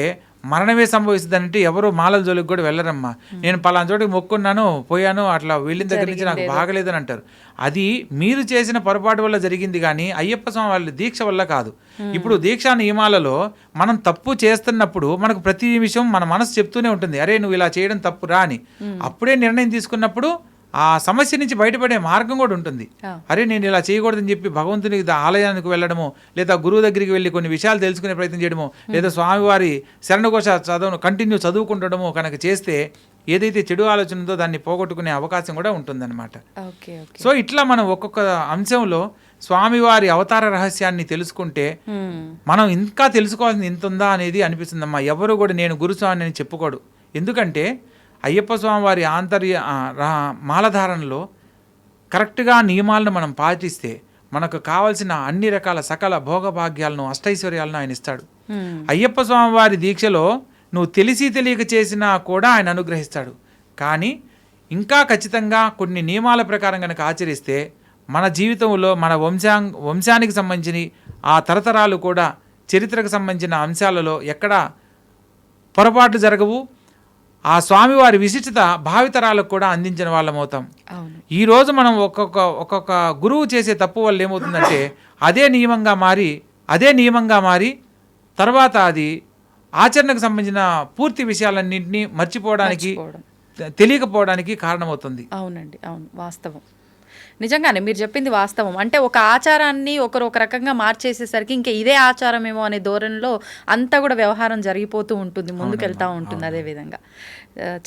మరణమే సంభవిస్తుందంటే ఎవరు మాలల జోలికి కూడా వెళ్ళరమ్మా. నేను పలానా చోటికి మొక్కున్నాను, పోయాను, అట్లా వెళ్ళిన దగ్గర నుంచి నాకు బాగలేదని అంటారు. అది మీరు చేసిన పొరపాటు వల్ల జరిగింది, కానీ అయ్యప్ప స్వామి వాళ్ళ దీక్ష వల్ల కాదు. ఇప్పుడు దీక్షా నియమాలలో మనం తప్పు చేస్తున్నప్పుడు మనకు ప్రతి విషయం మన మనసు చెప్తూనే ఉంటుంది, అరే నువ్వు ఇలా చేయడం తప్పు రా అని. అప్పుడే నిర్ణయం తీసుకున్నప్పుడు ఆ సమస్య నుంచి బయటపడే మార్గం కూడా ఉంటుంది. అరే నేను ఇలా చేయకూడదని చెప్పి భగవంతుని ఆలయానికి వెళ్ళడము, లేదా గురువు దగ్గరికి వెళ్ళి కొన్ని విషయాలు తెలుసుకునే ప్రయత్నం చేయడము, లేదా స్వామివారి శరణఘోష కంటిన్యూ చదువుకుంటడము కనుక చేస్తే ఏదైతే చెడు ఆలోచన ఉందో దాన్ని పోగొట్టుకునే అవకాశం కూడా ఉంటుందన్నమాట. సో ఇట్లా మనం ఒక్కొక్క అంశంలో స్వామివారి అవతార రహస్యాన్ని తెలుసుకుంటే మనం ఇంకా తెలుసుకోవాల్సింది ఇంత ఉందా అనేది అనిపిస్తుందమ్మా. ఎవరు కూడా నేను గురుస్వామి అని చెప్పుకోడు. ఎందుకంటే అయ్యప్ప స్వామి వారి మాలధారణలో కరెక్ట్గా నియమాలను మనం పాటిస్తే మనకు కావలసిన అన్ని రకాల సకల భోగభాగ్యాలను అష్టైశ్వర్యాలను ఆయన ఇస్తాడు. అయ్యప్ప స్వామి వారి దీక్షలో నువ్వు తెలిసి తెలియక చేసినా కూడా ఆయన అనుగ్రహిస్తాడు. కానీ ఇంకా ఖచ్చితంగా కొన్ని నియమాల ప్రకారం కనుక ఆచరిస్తే మన జీవితంలో మన వంశానికి సంబంధించి ఆ తరతరాలు కూడా చరిత్రకు సంబంధించిన అంశాలలో ఎక్కడా పొరపాట్లు జరగవు. ఆ స్వామివారి విశిష్టత భావితరాలకు కూడా అందించిన వాళ్ళం అవుతాం. ఈరోజు మనం ఒక్కొక్క గురువు చేసే తప్పు వల్ల ఏమవుతుందంటే అదే నియమంగా మారి తర్వాత అది ఆచరణకు సంబంధించిన పూర్తి విషయాలన్నింటినీ మర్చిపోవడానికి, తెలియకపోవడానికి కారణమవుతుంది. అవునండి, అవును, వాస్తవం. నిజంగానే మీరు చెప్పింది వాస్తవం. అంటే ఒక ఆచారాన్ని ఒకరు ఒక రకంగా మార్చేసేసరికి ఇంకా ఇదే ఆచారమేమో అనే ధోరణిలో అంతా కూడా వ్యవహారం జరిగిపోతూ ఉంటుంది, ముందుకెళ్తూ ఉంటుంది. అదేవిధంగా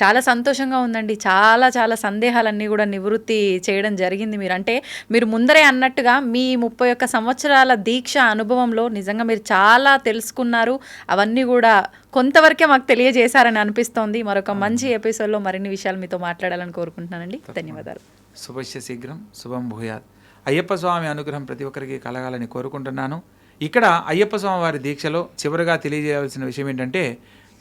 చాలా సంతోషంగా ఉందండి. చాలా చాలా సందేహాలన్నీ కూడా నివృత్తి చేయడం జరిగింది మీరు. అంటే మీరు ముందరే అన్నట్టుగా మీ 31 సంవత్సరాల దీక్ష అనుభవంలో నిజంగా మీరు చాలా తెలుసుకున్నారు. అవన్నీ కూడా కొంతవరకే మాకు తెలియజేశారని అనిపిస్తోంది. మరొక మంచి ఎపిసోడ్లో మరిన్ని విషయాలు మీతో మాట్లాడాలని కోరుకుంటున్నానండి. ధన్యవాదాలు. శుభస్య శీఘ్రం, శుభం భూయాత్. అయ్యప్ప స్వామి అనుగ్రహం ప్రతి ఒక్కరికి కలగాలని కోరుకుంటున్నాను. ఇక్కడ అయ్యప్ప స్వామి వారి దీక్షలో చివరిగా తెలియజేయాల్సిన విషయం ఏంటంటే,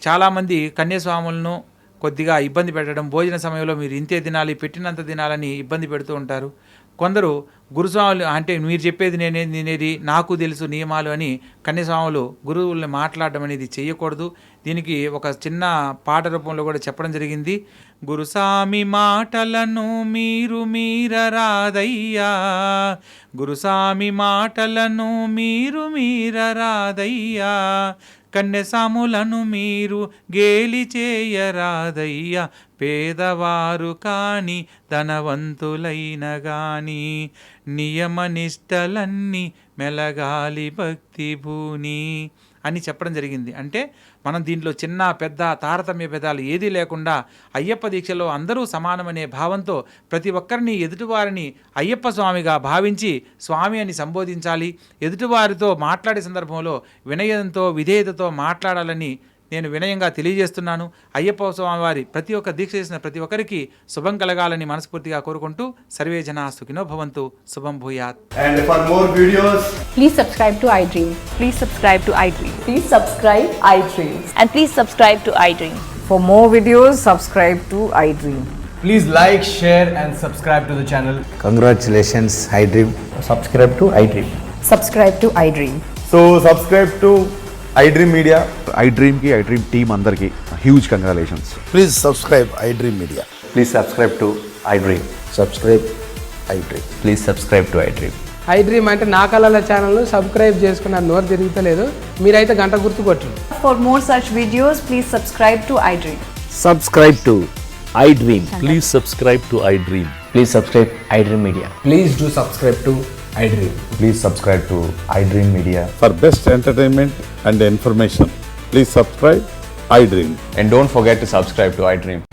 చాలామంది కన్యస్వాములను కొద్దిగా ఇబ్బంది పెట్టడం, భోజన సమయంలో మీరు ఇంతే తినాలి, పెట్టినంత తినాలని ఇబ్బంది పెడుతూ ఉంటారు. కొందరు గురుస్వాములు అంటే మీరు చెప్పేది నేనేది నాకు తెలుసు నియమాలు అని కన్యస్వాములు గురువుల్ని మాట్లాడడం అనేది చేయకూడదు. దీనికి ఒక చిన్న పాట రూపంలో కూడా చెప్పడం జరిగింది. గురుస్వామి మాటలను మీరు మీరరాదయ్యా, గురుస్వామి మాటలను మీరు మీరరాదయ్యా, కన్యసాములను మీరు గేలి చేయరాదయ్యా, పేదవారు కాని ధనవంతులైన గాని నియమనిష్టలన్నీ మెలగాలి భక్తి భూని అని చెప్పడం జరిగింది. అంటే మనం దీంట్లో చిన్న పెద్ద తారతమ్య భేదాలు ఏదీ లేకుండా అయ్యప్ప దీక్షలో అందరూ సమానమనే భావంతో ప్రతి ఒక్కరిని ఎదుటివారిని అయ్యప్ప స్వామిగా భావించి స్వామి అని సంబోధించాలి. ఎదుటివారితో మాట్లాడే సందర్భంలో వినయంతో విధేయతతో మాట్లాడాలని నేను వినయంగా తెలియజేస్తున్నాను. అయ్యప్ప స్వామి వారి ప్రతి ఒక్క దీక్ష చేసిన ప్రతి ఒక్కరికి శుభం కలగాలని మనస్ఫూర్తిగా కోరుకుంటూ సర్వే జనా సుఖినో భవంతు. శుభం భూయాత్. And for more videos, please subscribe to iDream. Please subscribe to iDream. Please subscribe iDream. And please subscribe to iDream. For more videos, subscribe to iDream. please like, share and subscribe to the channel. Congratulations, iDream. Subscribe to iDream. Subscribe to iDream. So subscribe to iDream Media. iDream ki iDream team andarki huge congratulations. Please subscribe iDream Media. Please subscribe to iDream. Subscribe iDream. Please subscribe to iDream. iDream అంటే నా కళల channel subscribe చేసుకున్నారు, నోరు తిరుగుతలేదు, మీరైతే గంట గుర్తు కొట్టండి. For more such videos, please subscribe to iDream. Subscribe to iDream. Please subscribe to iDream. Please subscribe iDream Media. Please do subscribe to iDream. Please subscribe to iDream Media. For best entertainment and information, please subscribe iDream. And don't forget to subscribe to iDream.